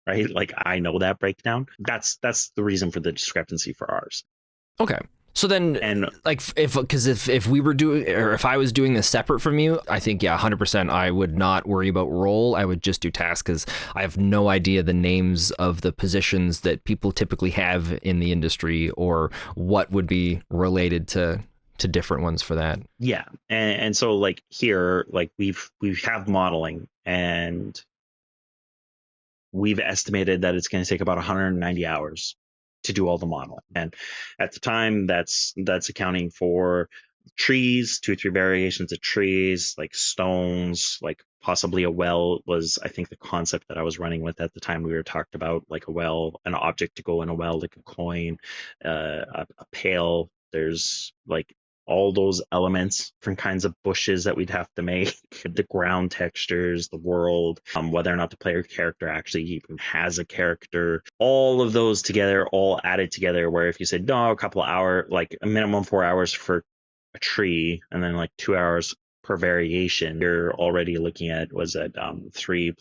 right? Like I know that breakdown. That's the reason for the discrepancy for ours. Okay. So then, and like, if we were doing, or if I was doing this separate from you, I think, yeah, 100%, I would not worry about role. I would just do task, because I have no idea the names of the positions that people typically have in the industry, or what would be related to different ones for that. Yeah. And so like here, like we have modeling, and we've estimated that it's going to take about 190 hours to do all the modeling. And at the time, that's accounting for trees, 2 or 3 variations of trees, like stones, like possibly a well was, I think, the concept that I was running with at the time. We were talked about like a well, an object to go in a well, like a coin, a pail. There's like all those elements, different kinds of bushes that we'd have to make, the ground textures, the world, whether or not the player character actually even has a character, all of those together, all added together, where if you said, no, a couple of hours, like a minimum 4 hours for a tree, and then like 2 hours per variation, you're already looking at, 3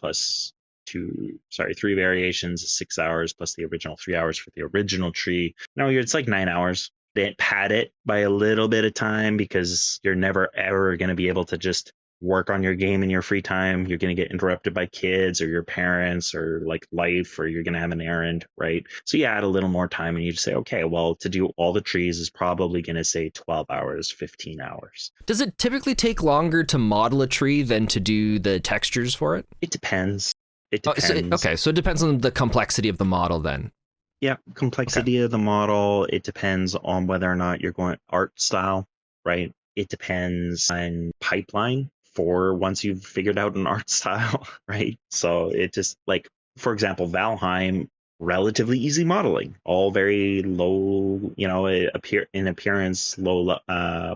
variations, 6 hours plus the original 3 hours for the original tree. No, it's like 9 hours. They pad it by a little bit of time, because you're never ever going to be able to just work on your game in your free time. You're going to get interrupted by kids or your parents or like life, or you're going to have an errand, right? So you add a little more time, and you just say, okay, well, to do all the trees is probably going to say 12 hours, 15 hours. Does it typically take longer to model a tree than to do the textures for it? It depends. It depends. So it depends on the complexity of the model then. Yeah, complexity of the model. It depends on whether or not you're going art style, right? It depends on pipeline for once you've figured out an art style, right? So it just, like, for example, Valheim, relatively easy modeling, all very low, in appearance, low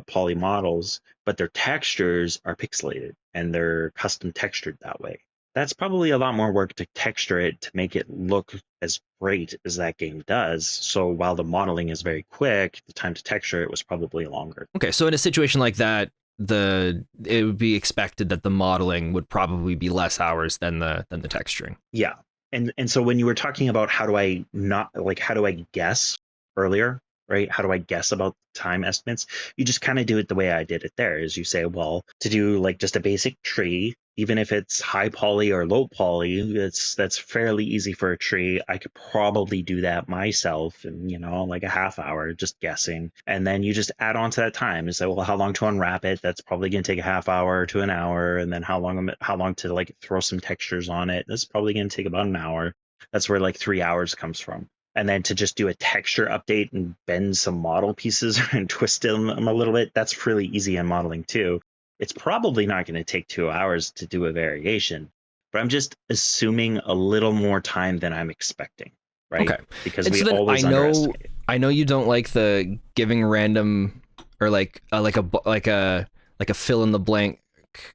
poly models, but their textures are pixelated and they're custom textured that way. That's probably a lot more work to texture it to make it look as great as that game does. So while the modeling is very quick, the time to texture it was probably longer. Okay, so in a situation like that, it would be expected that the modeling would probably be less hours than the texturing. Yeah. And so when you were talking about how do I guess earlier, right? How do I guess about time estimates? You just kind of do it the way I did it there, is you say, well, to do like just a basic tree, even if it's high poly or low poly, that's fairly easy for a tree. I could probably do that myself in, like a half hour, just guessing. And then you just add on to that time and say, well, how long to unwrap it? That's probably going to take a half hour to an hour. And then how long to like throw some textures on it? That's probably going to take about an hour. That's where like 3 hours comes from. And then to just do a texture update and bend some model pieces and twist them a little bit, that's really easy in modeling too. It's probably not going to take 2 hours to do a variation, but I'm just assuming a little more time than I'm expecting, right? Okay. Because And we so then always underestimate. I know you don't like the giving random or like a fill in the blank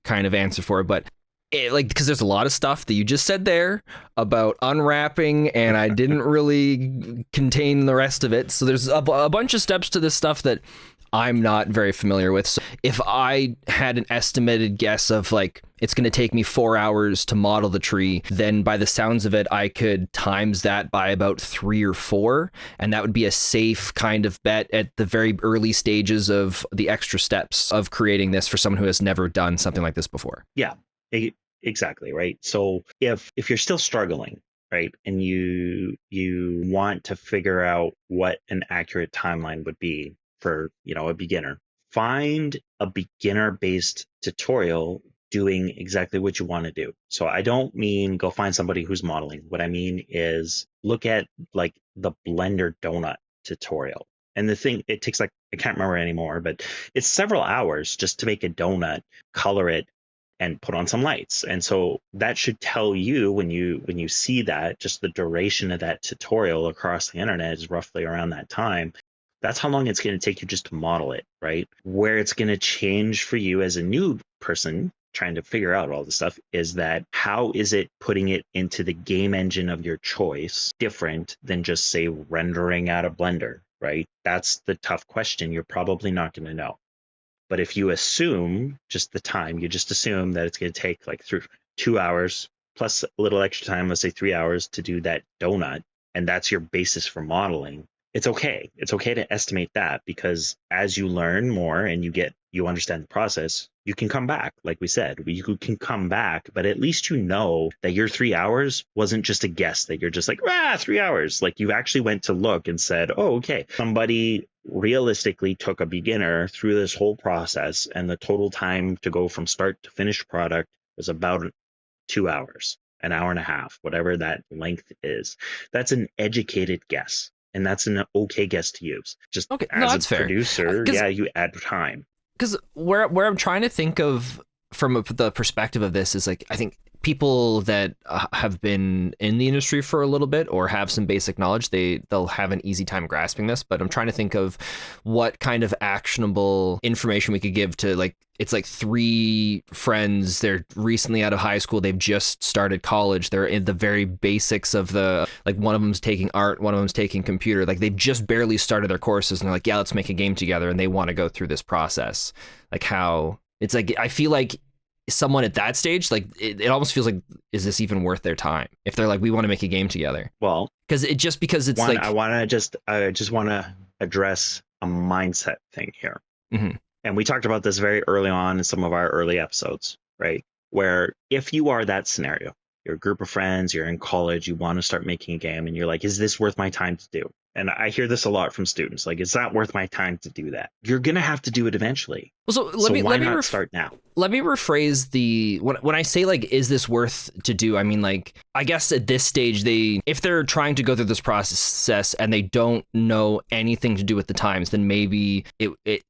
kind of answer for it, but because there's a lot of stuff that you just said there about unwrapping, and I didn't really contain the rest of it. So there's a bunch of steps to this stuff that I'm not very familiar with. So if I had an estimated guess of like, it's going to take me 4 hours to model the tree, then by the sounds of it, I could times that by about 3 or 4. And that would be a safe kind of bet at the very early stages of the extra steps of creating this for someone who has never done something like this before. Yeah, exactly. Right. So if you're still struggling, right, and you want to figure out what an accurate timeline would be for, a beginner, find a beginner-based tutorial doing exactly what you want to do. So I don't mean go find somebody who's modeling. What I mean is look at like the Blender donut tutorial. And the thing, it takes like, I can't remember anymore, but it's several hours just to make a donut, color it, and put on some lights. And so that should tell you when you see that, just the duration of that tutorial across the internet is roughly around that time. That's how long it's going to take you just to model it, right? Where it's going to change for you as a new person trying to figure out all this stuff is that how is it putting it into the game engine of your choice different than just say rendering out of Blender, right? That's the tough question. You're probably not going to know. But if you assume just the time, you just assume that it's going to take like through 2 hours plus a little extra time, let's say 3 hours to do that donut, and that's your basis for modeling. It's okay. It's okay to estimate that, because as you learn more and you understand the process, you can come back. Like we said, you can come back, but at least you know that your 3 hours wasn't just a guess, that you're just like, 3 hours. Like you actually went to look and said, oh, okay, somebody realistically took a beginner through this whole process, and the total time to go from start to finished product was about 2 hours, an hour and a half, whatever that length is. That's an educated guess. And that's an okay guess to use. Just okay, as a fair. producer, you add time. Because where I'm trying to think of from the perspective of this is like, I think people that have been in the industry for a little bit or have some basic knowledge, they'll have an easy time grasping this. But I'm trying to think of what kind of actionable information we could give to, like, it's like 3 friends. They're recently out of high school. They've just started college. They're in the very basics of like one of them's taking art, one of them's taking computer. Like they've just barely started their courses and they're like, yeah, let's make a game together. And they want to go through this process. Like how it's like, I feel like someone at that stage, like it almost feels like, is this even worth their time if they're like, we want to make a game together? Well, because it's like I just want to address a mindset thing here. Mm-hmm. And we talked about this very early on in some of our early episodes, right? Where if you are that scenario, you're a group of friends, you're in college, you want to start making a game, and you're like, is this worth my time to do? And I hear this a lot from students, like, it's not worth my time to do that. You're going to have to do it eventually. Well, so let me start now? Let me rephrase when I say, like, is this worth to do? I mean, like, I guess at this stage, if they're trying to go through this process and they don't know anything to do with the times, then maybe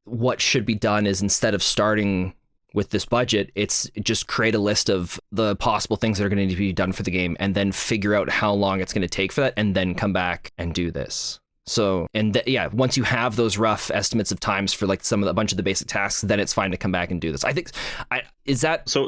what should be done is, instead of starting with this budget, it's just create a list of the possible things that are going to need to be done for the game and then figure out how long it's going to take for that and then come back and do this. So, once you have those rough estimates of times for like a bunch of the basic tasks, then it's fine to come back and do this. I think is that so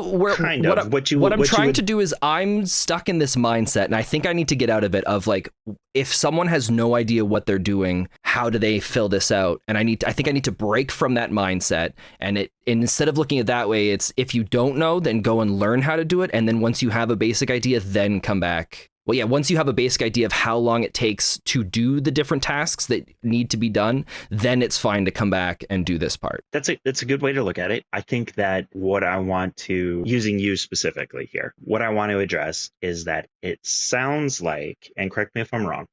what I'm trying to do is, I'm stuck in this mindset and I think I need to get out of it, of like, if someone has no idea what they're doing, how do they fill this out? And I think I need to break from that mindset, and instead of looking at it that way, it's, if you don't know, then go and learn how to do it, and then once you have a basic idea, then come back Well, yeah, once you have a basic idea of how long it takes to do the different tasks that need to be done, then it's fine to come back and do this part. That's a good way to look at it. I think that what I want to, using you specifically here, what I want to address is that it sounds like, and correct me if I'm wrong,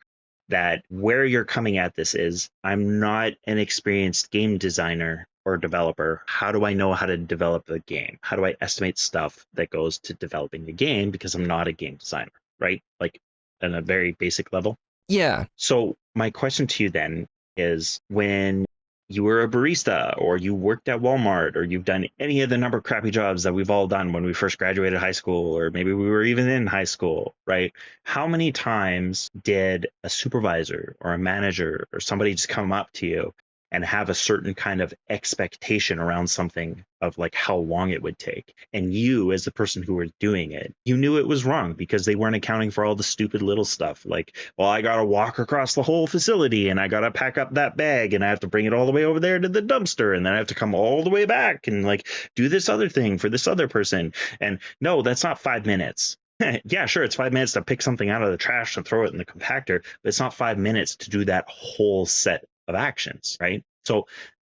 that where you're coming at this is, I'm not an experienced game designer or developer. How do I know how to develop a game? How do I estimate stuff that goes to developing a game, because I'm not a game designer, right? Like on a very basic level. Yeah. So my question to you then is, when you were a barista, or you worked at Walmart, or you've done any of the number of crappy jobs that we've all done when we first graduated high school, or maybe we were even in high school, right? How many times did a supervisor or a manager or somebody just come up to you and have a certain kind of expectation around something of like how long it would take? And you, as the person who were doing it, you knew it was wrong because they weren't accounting for all the stupid little stuff. Like, well, I got to walk across the whole facility, and I got to pack up that bag, and I have to bring it all the way over there to the dumpster, and then I have to come all the way back and like do this other thing for this other person. And no, that's not 5 minutes. Yeah, sure, it's 5 minutes to pick something out of the trash and throw it in the compactor, but it's not 5 minutes to do that whole set of actions, right? So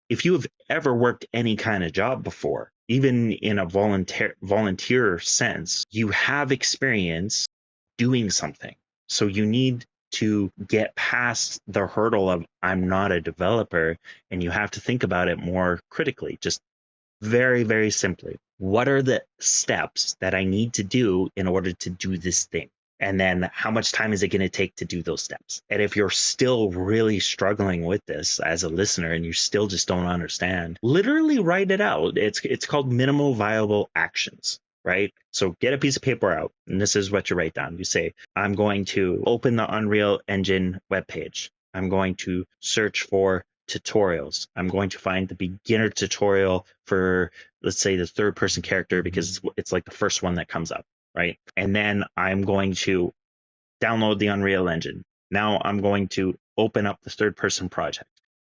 if you have ever worked any kind of job before, even in a volunteer sense, you have experience doing something. So you need to get past the hurdle of I'm not a developer, and you have to think about it more critically. Just very, very simply, what are the steps that I need to do in order to do this thing? And then how much time is it going to take to do those steps? And if you're still really struggling with this as a listener, and you still just don't understand, literally write it out. It's called minimal viable actions, right? So get a piece of paper out, and this is what you write down. You say, I'm going to open the Unreal Engine webpage. I'm going to search for tutorials. I'm going to find the beginner tutorial for, let's say, the third person character, because it's like the first one that comes up. Right. And then I'm going to download the Unreal Engine. Now I'm going to open up the third person project.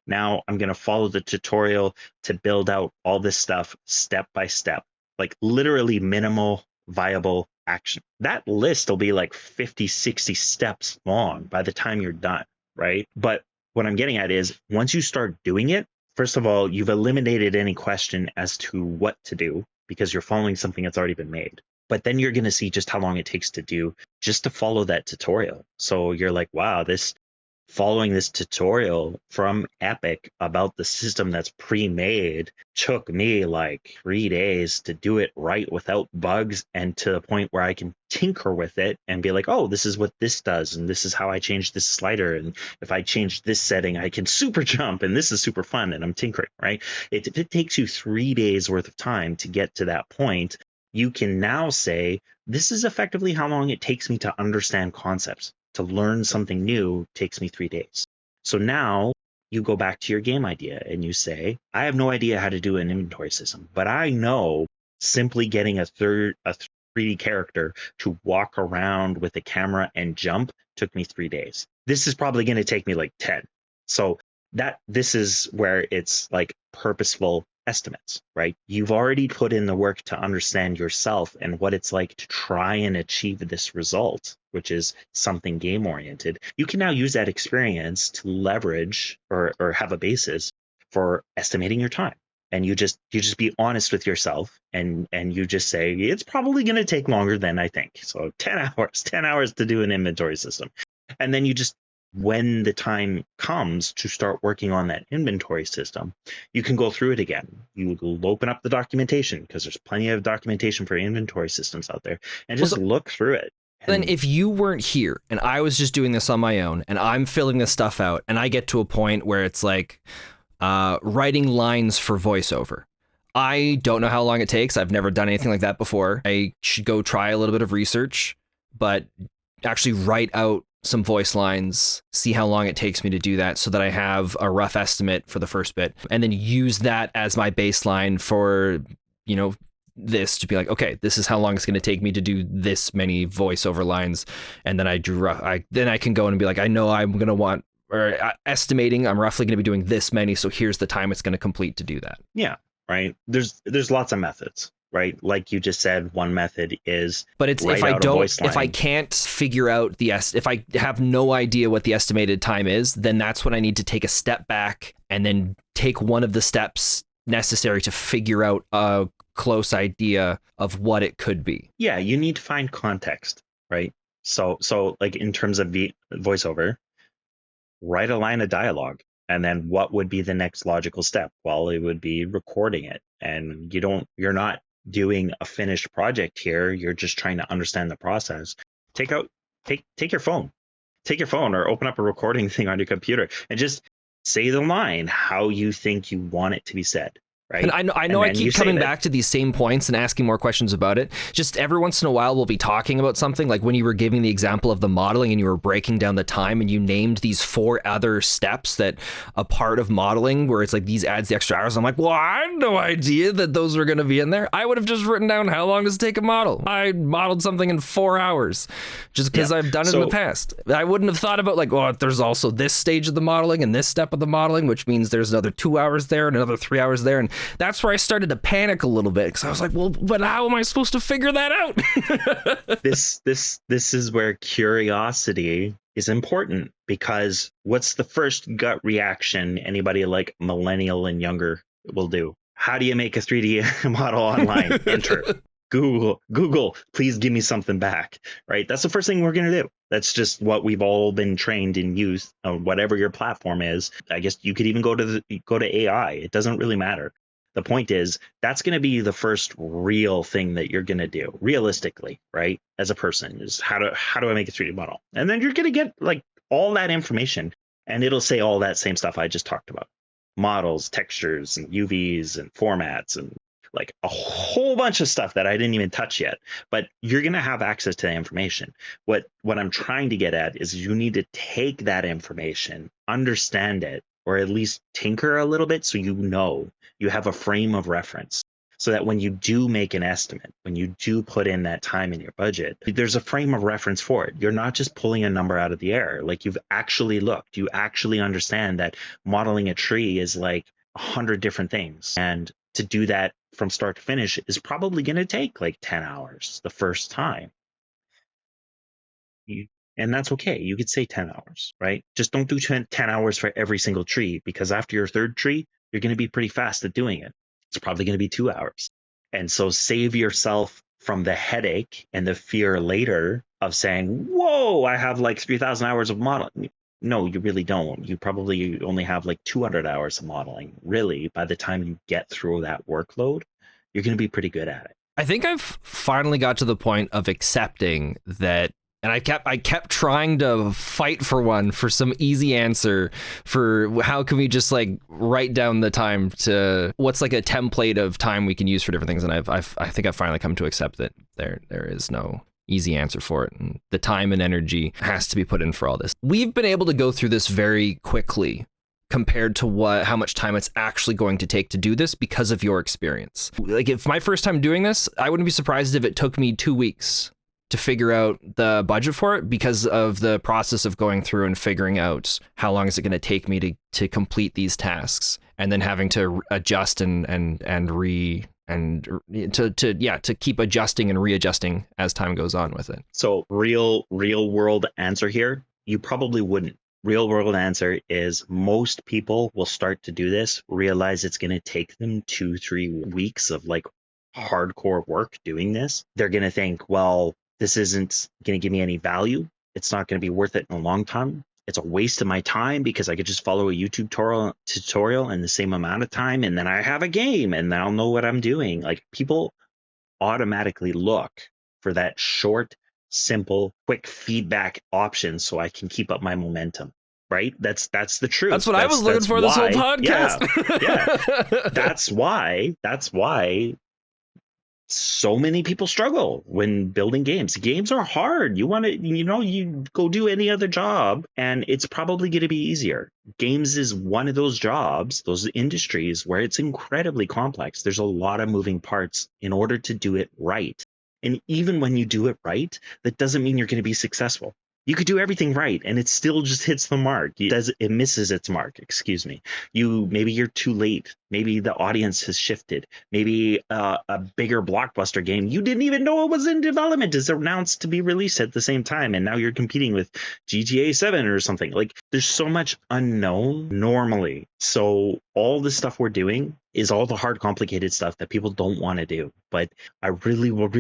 Now I'm going to follow the tutorial to build out all this stuff step by step, like literally minimal viable action. That list will be like 50, 60 steps long by the time you're done. Right. But what I'm getting at is, once you start doing it, first of all, you've eliminated any question as to what to do, because you're following something that's already been made. But then you're going to see just how long it takes to do, just to follow that tutorial. So you're like, wow, following this tutorial from Epic about the system that's pre-made took me like 3 days to do it right without bugs, and to the point where I can tinker with it and be like, oh, this is what this does, and this is how I change this slider, and if I change this setting I can super jump, and this is super fun, and I'm tinkering, right? If it takes you 3 days worth of time to get to that point, you can now say, this is effectively how long it takes me to understand concepts. To learn something new takes me 3 days. So now you go back to your game idea and you say, I have no idea how to do an inventory system, but I know simply getting a 3D character to walk around with a camera and jump took me 3 days. This is probably going to take me like 10. So this is where it's like purposeful estimates, right? You've already put in the work to understand yourself and what it's like to try and achieve this result, which is something game oriented. You can now use that experience to leverage or have a basis for estimating your time. And you just be honest with yourself, and you just say, it's probably going to take longer than I think. So 10 hours to do an inventory system. And then you just, when the time comes to start working on that inventory system, you can go through it again. You will open up the documentation, because there's plenty of documentation for inventory systems out there, and just look through it. Then if you weren't here and I was just doing this on my own and I'm filling this stuff out, and I get to a point where it's like writing lines for voiceover, I don't know how long it takes. I've never done anything like that before. I should go try a little bit of research, but actually write out some voice lines, see how long it takes me to do that, so that I have a rough estimate for the first bit, and then use that as my baseline for, this, to be like, okay, this is how long it's going to take me to do this many voiceover lines. And then then I can go in and be like, I know I'm going to want, or estimating I'm roughly going to be doing this many, so here's the time it's going to complete to do that. Yeah, right. There's lots of methods. right? Like you just said, one method is But it's write out a voice line. if I can't figure out if I have no idea what the estimated time is, then that's when I need to take a step back and then take one of the steps necessary to figure out a close idea of what it could be. Yeah, you need to find context, right? So like in terms of voiceover, write a line of dialogue, and then what would be the next logical step? Well, it would be recording it. And you're not doing a finished project here. You're just trying to understand the process. Take your phone. Take your phone or open up a recording thing on your computer and just say the line how you think you want it to be said. Right. And I know I keep coming back to these same points and asking more questions about it. Just every once in a while, we'll be talking about something, like when you were giving the example of the modeling and you were breaking down the time and you named these 4 other steps that a part of modeling where it's like these adds the extra hours. I'm like, well, I had no idea that those were going to be in there. I would have just written down how long does it take a model. I modeled something in 4 hours just because I've done it in the past. I wouldn't have thought about like, oh, there's also this stage of the modeling and this step of the modeling, which means there's another 2 hours there and another 3 hours there. And that's where I started to panic a little bit because I was like, well, but how am I supposed to figure that out? This is where curiosity is important, because what's the first gut reaction anybody like millennial and younger will do? How do you make a 3D model online? Enter. Google, please give me something back, right? That's the first thing we're going to do. That's just what we've all been trained in youth, whatever your platform is. I guess you could even go to AI. It doesn't really matter. The point is, that's going to be the first real thing that you're going to do realistically, right? As a person, is how do I make a 3D model? And then you're going to get like all that information, and it'll say all that same stuff I just talked about: models, textures, and UVs, and formats, and like a whole bunch of stuff that I didn't even touch yet. But you're going to have access to that information. What I'm trying to get at is you need to take that information, understand it, or at least tinker a little bit so you have a frame of reference, so that when you do make an estimate, when you do put in that time in your budget, there's a frame of reference for it. You're not just pulling a number out of the air. Like, you've actually looked, you actually understand that modeling a tree is like 100 different things. And to do that from start to finish is probably going to take like 10 hours the first time. And that's okay. You could say 10 hours, right? Just don't do 10 hours for every single tree, because after your third tree, you're going to be pretty fast at doing it. It's probably going to be 2 hours. And so save yourself from the headache and the fear later of saying, whoa, I have like 3,000 hours of modeling. No, you really don't. You probably only have like 200 hours of modeling. Really, by the time you get through that workload, you're going to be pretty good at it. I think I've finally got to the point of accepting that. And I kept trying to fight for some easy answer for how can we just like write down the time to what's like a template of time we can use for different things. And I think I've finally come to accept that there is no easy answer for it. And the time and energy has to be put in for all this. We've been able to go through this very quickly compared to how much time it's actually going to take to do this because of your experience. Like, if my first time doing this, I wouldn't be surprised if it took me 2 weeks to figure out the budget for it, because of the process of going through and figuring out how long is it going to take me to complete these tasks, and then having to adjust to keep adjusting and readjusting as time goes on with it. So real world answer here, you probably wouldn't. Real world answer is most people will start to do this, realize it's going to take them 2-3 weeks of like hardcore work doing this. They're going to think, well, this isn't going to give me any value. It's not going to be worth it in the long term. It's a waste of my time because I could just follow a YouTube tutorial in the same amount of time, and then I have a game and I'll know what I'm doing. Like, people automatically look for that short, simple, quick feedback option so I can keep up my momentum. Right? That's the truth. That's what I was looking for this whole podcast. Yeah. That's why so many people struggle when building games. Games are hard. You go do any other job and it's probably going to be easier. Games is one of those jobs, those industries where it's incredibly complex. There's a lot of moving parts in order to do it right. And even when you do it right, that doesn't mean you're going to be successful. You could do everything right and it still just hits the mark. It misses its mark, excuse me. Maybe you're too late. Maybe the audience has shifted. Maybe a bigger blockbuster game you didn't even know it was in development is announced to be released at the same time, and now you're competing with GTA 7 or something. Like, there's so much unknown normally. So all the stuff we're doing is all the hard, complicated stuff that people don't want to do. But I really want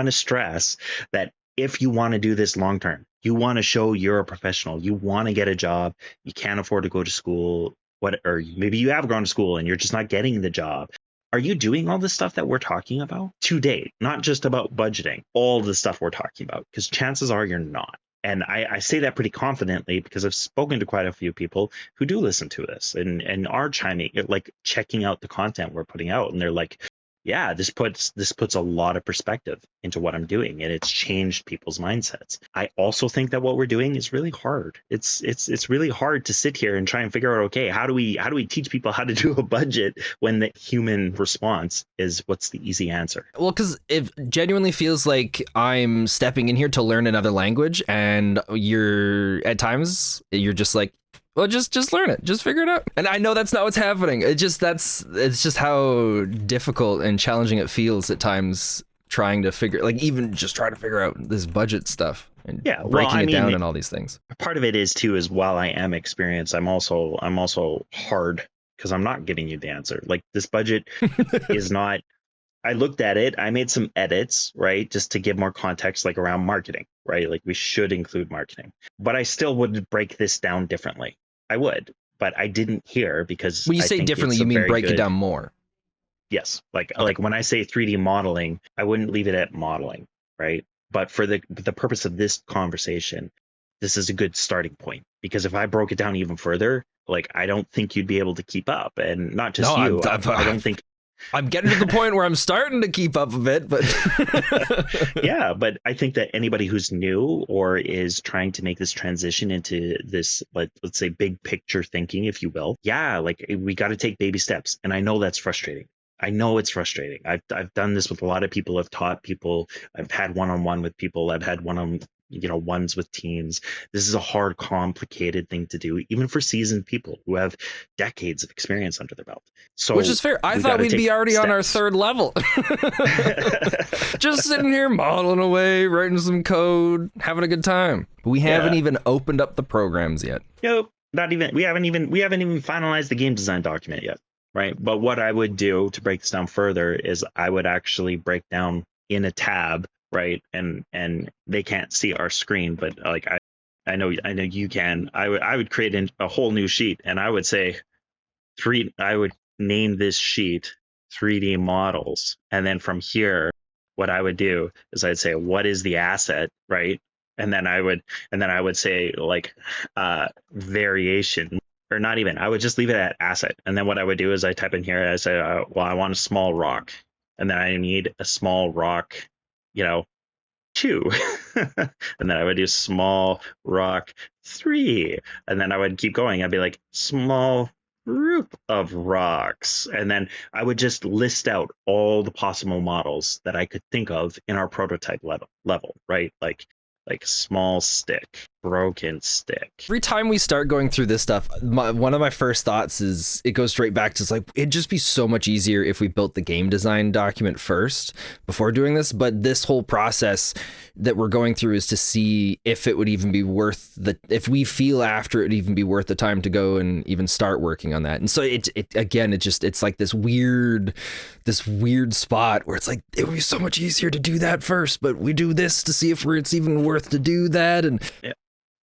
to stress that if you want to do this long term, you want to show you're a professional, you want to get a job, you can't afford to go to school, or maybe you have gone to school and you're just not getting the job. Are you doing all the stuff that we're talking about to date? Not just about budgeting, all the stuff we're talking about, because chances are you're not. And I say that pretty confidently because I've spoken to quite a few people who do listen to this and are chiming, like checking out the content we're putting out. And they're like, yeah, this puts a lot of perspective into what I'm doing, and it's changed people's mindsets. I also think that what we're doing is really hard. It's really hard to sit here and try and figure out, okay, how do we teach people how to do a budget when the human response is what's the easy answer? Well, because it genuinely feels like I'm stepping in here to learn another language, and at times you're just like, well, just learn it. Just figure it out. And I know that's not what's happening. It's just how difficult and challenging it feels at times trying to figure out this budget stuff and breaking it down and all these things. Part of it is while I am experienced, I'm also hard because I'm not giving you the answer. Like, this budget is not. I looked at it. I made some edits, right, just to give more context, like around marketing, right? Like, we should include marketing, but I still would break this down differently. I would, but I didn't here because when you say differently, you mean break it down more. Yes, like when I say 3D modeling, I wouldn't leave it at modeling, right? But for the purpose of this conversation, this is a good starting point, because if I broke it down even further, like, I don't think you'd be able to keep up, and not just you. I don't think. I'm getting to the point where I'm starting to keep up a bit, but yeah, but I think that anybody who's new or is trying to make this transition into this, let's say, big picture thinking, if you will, like, we got to take baby steps. And I know that's frustrating. I know it's frustrating. I've done this with a lot of people. I've taught people. I've had one-on-one with people. I've had ones with teams. This is a hard, complicated thing to do, even for seasoned people who have decades of experience under their belt. So, which is fair. I thought we'd be already on our third level. Just sitting here modeling away, writing some code, having a good time. We haven't even opened up the programs yet. Nope, not even. We haven't even finalized the game design document yet, right? But what I would do to break this down further is I would actually break down in a tab. Right. And they can't see our screen, but like, I know you can. I would create a whole new sheet, and I would say I would name this sheet 3D models. And then from here, what I would do is I'd say, what is the asset? Right. And then I would say, like, variation, or not even, I would just leave it at asset. And then what I would do is I type in here, I say, well, I want a small rock, and then I need a small rock, 2. And then I would do small rock 3. And then I would keep going. I'd be like, small group of rocks. And then I would just list out all the possible models that I could think of in our prototype level, right? Like small stick, broken stick. Every time we start going through this stuff, one of my first thoughts is it goes straight back to, it's like, it'd just be so much easier if we built the game design document first before doing this. But this whole process that we're going through is to see if it would even be if we feel after it would even be worth the time to go and even start working on that. And so it's like this weird spot where it's like, it would be so much easier to do that first, but we do this to see if it's even worth to do that. And yeah.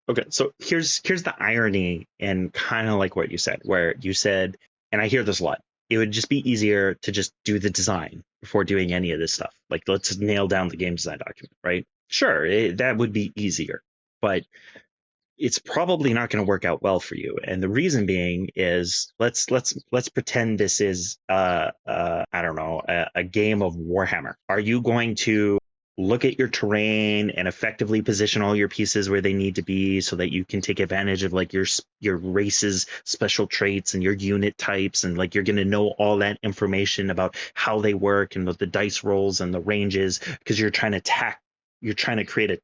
Okay, so here's the irony, and kind of like what you said, where you said, and I hear this a lot, it would just be easier to just do the design before doing any of this stuff. Like, let's nail down the game design document, right? Sure, that would be easier, but it's probably not going to work out well for you. And the reason being is, let's pretend this is I don't know, a game of Warhammer. Are you going to look at your terrain and effectively position all your pieces where they need to be so that you can take advantage of, like, your race's special traits and your unit types, and, like, you're going to know all that information about how they work and the dice rolls and the ranges, because you're trying to you're trying to create a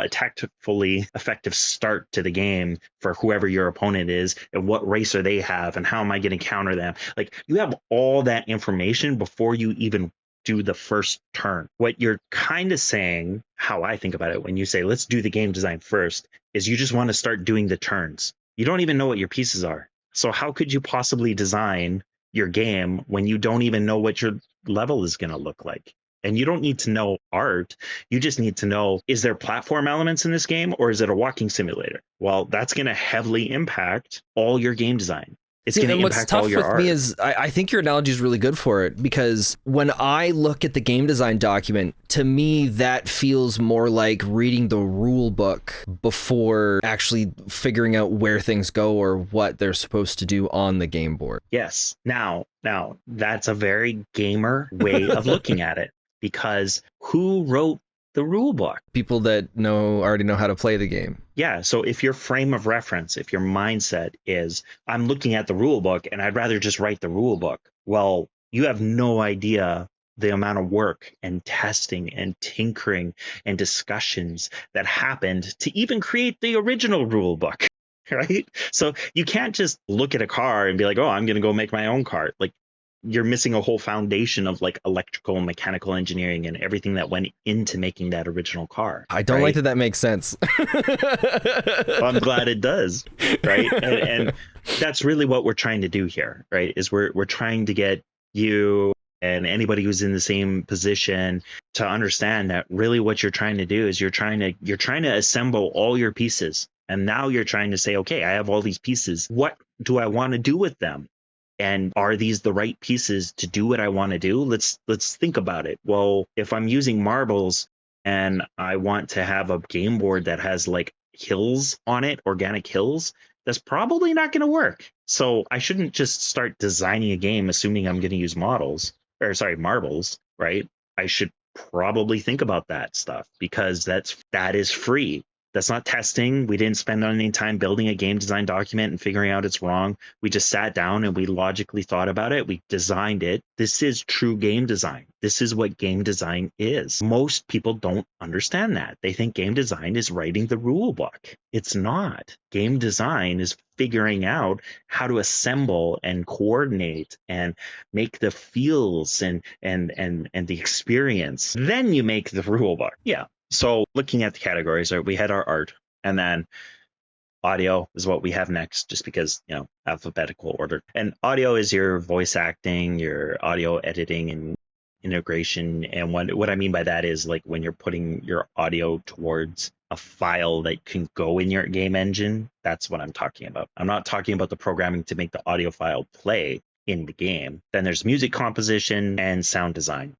tactfully effective start to the game for whoever your opponent is, and what racer they have, and how am I going to counter them. Like, you have all that information before you even do the first turn. What you're kind of saying, how I think about it, when you say let's do the game design first, is you just want to start doing the turns. You don't even know what your pieces are. So how could you possibly design your game when you don't even know what your level is going to look like? And you don't need to know art. You just need to know, is there platform elements in this game, or is it a walking simulator? Well, that's going to heavily impact all your game design. It's going to impact all your art. What's tough with me is I think your analogy is really good for it, because when I look at the game design document, to me, that feels more like reading the rule book before actually figuring out where things go or what they're supposed to do on the game board. Yes. Now that's a very gamer way of looking at it, because who wrote the rule book? People that already know how to play the game. Yeah. So if your frame of reference, if your mindset is, I'm looking at the rule book and I'd rather just write the rule book, well, you have no idea the amount of work and testing and tinkering and discussions that happened to even create the original rule book, right? So you can't just look at a car and be like, oh, I'm going to go make my own car. Like, you're missing a whole foundation of like electrical and mechanical engineering and everything that went into making that original car. I don't like that makes sense. Well, I'm glad it does, right? And that's really what we're trying to do here, right? Is we're trying to get you and anybody who's in the same position to understand that really what you're trying to do is you're trying to assemble all your pieces. And now you're trying to say, okay, I have all these pieces. What do I want to do with them? And are these the right pieces to do what I want to do? Let's think about it. Well, if I'm using marbles and I want to have a game board that has like hills on it, organic hills, that's probably not going to work. So I shouldn't just start designing a game assuming I'm going to use marbles, right? I should probably think about that stuff, because that is free. That's not testing. We didn't spend any time building a game design document and figuring out it's wrong. We just sat down and we logically thought about it. We designed it. This is true game design. This is what game design is. Most people don't understand that. They think game design is writing the rule book. It's not. Game design is figuring out how to assemble and coordinate and make the feels and the experience. Then you make the rule book. Yeah. So looking at the categories, right, we had our art, and then audio is what we have next, just because, alphabetical order. And audio is your voice acting, your audio editing and integration. And what I mean by that is like when you're putting your audio towards a file that can go in your game engine, that's what I'm talking about. I'm not talking about the programming to make the audio file play in the game. Then there's music composition and sound design.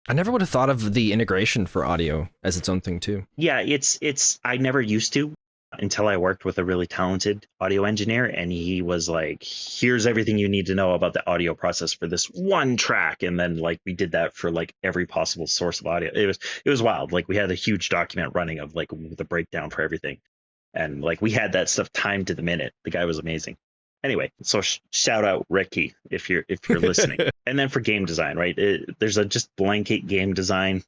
I never would have thought of the integration for audio as its own thing too. Yeah, it's I never used to until I worked with a really talented audio engineer, and he was like, here's everything you need to know about the audio process for this one track. And then like we did that for like every possible source of audio. It was wild. Like we had a huge document running of like the breakdown for everything. And like we had that stuff timed to the minute. The guy was amazing. Anyway, so shout out Ricky if you're listening. And then for game design, right? There's a just blanket game design,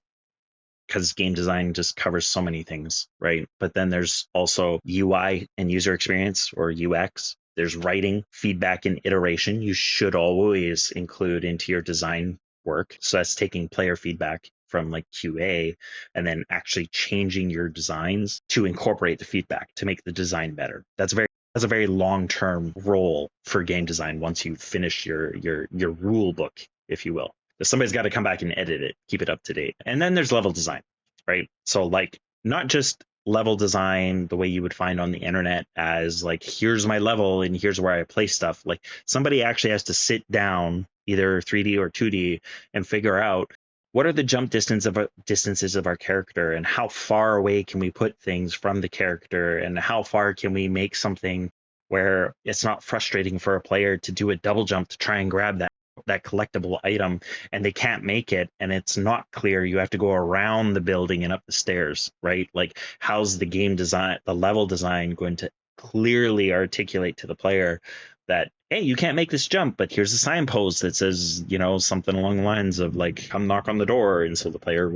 because game design just covers so many things, right? But then there's also UI and user experience, or UX. There's writing, feedback, and iteration. You should always include into your design work. So that's taking player feedback from like QA and then actually changing your designs to incorporate the feedback to make the design better. That's a very long-term role for game design once you finish your rule book, if you will. Somebody's got to come back and edit it, keep it up to date. And then there's level design, right? So like not just level design the way you would find on the internet as like, here's my level and here's where I place stuff. Like somebody actually has to sit down, either 3D or 2D, and figure out what are the jump distances of our character, and how far away can we put things from the character, and how far can we make something where it's not frustrating for a player to do a double jump to try and grab that collectible item and they can't make it, and it's not clear, you have to go around the building and up the stairs, right? Like how's the game design, the level design going to clearly articulate to the player that, hey, you can't make this jump, but here's a signpost that says, something along the lines of like, come knock on the door. And so the player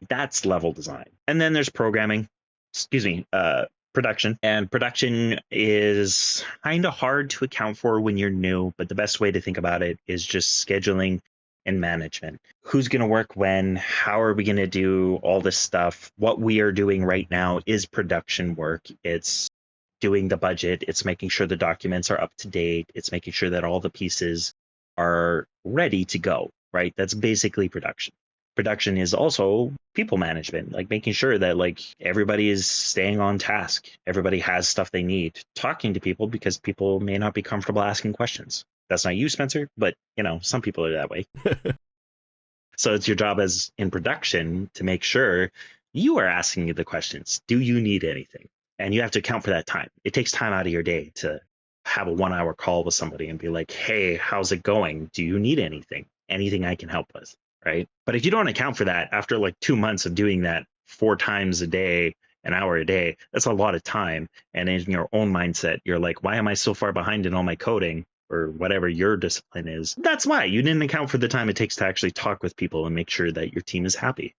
that's level design. And then there's production. And production is kind of hard to account for when you're new, but the best way to think about it is just scheduling and management. Who's going to work when? How are we going to do all this stuff? What we are doing right now is production work. It's doing the budget. It's making sure the documents are up to date. It's making sure that all the pieces are ready to go, right? That's basically production. Production is also people management, like making sure that like everybody is staying on task. Everybody has stuff they need. Talking to people because people may not be comfortable asking questions. That's not you, Spencer, but some people are that way. So it's your job as in production to make sure you are asking the questions. Do you need anything? And you have to account for that time. It takes time out of your day to have a 1 hour call with somebody and be like, hey, how's it going? Do you need anything? Anything I can help with? Right. But if you don't account for that after like 2 months of doing that 4 times a day, an hour a day, that's a lot of time. And in your own mindset, you're like, why am I so far behind in all my coding or whatever your discipline is? That's why you didn't account for the time it takes to actually talk with people and make sure that your team is happy.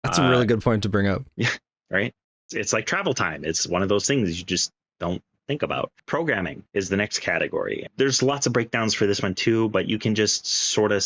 That's a really good point to bring up. Yeah. Right. It's like travel time. It's one of those things you just don't think about. Programming is the next category. There's lots of breakdowns for this one too, but you can just sort of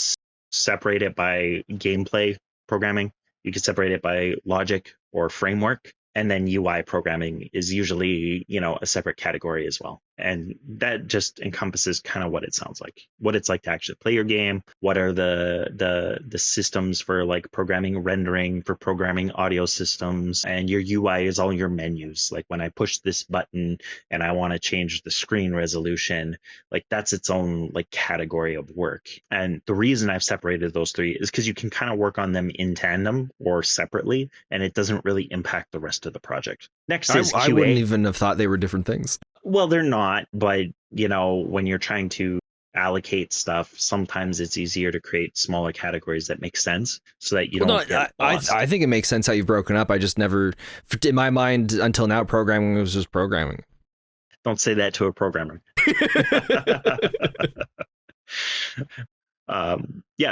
separate it by gameplay programming. You can separate it by logic or framework. And then UI programming is usually, a separate category as well. And that just encompasses kind of what it sounds like, what it's like to actually play your game. What are the systems for like programming rendering, for programming audio systems, and your UI is all your menus. Like when I push this button and I want to change the screen resolution, like that's its own like category of work. And the reason I've separated those three is because you can kind of work on them in tandem or separately, and it doesn't really impact the rest of the project. Next is QA. I wouldn't even have thought they were different things. Well, they're not, but when you're trying to allocate stuff, sometimes it's easier to create smaller categories that make sense so that you don't get lost. I think it makes sense how you've broken up. I just never, in my mind, until now, programming was just programming. Don't say that to a programmer.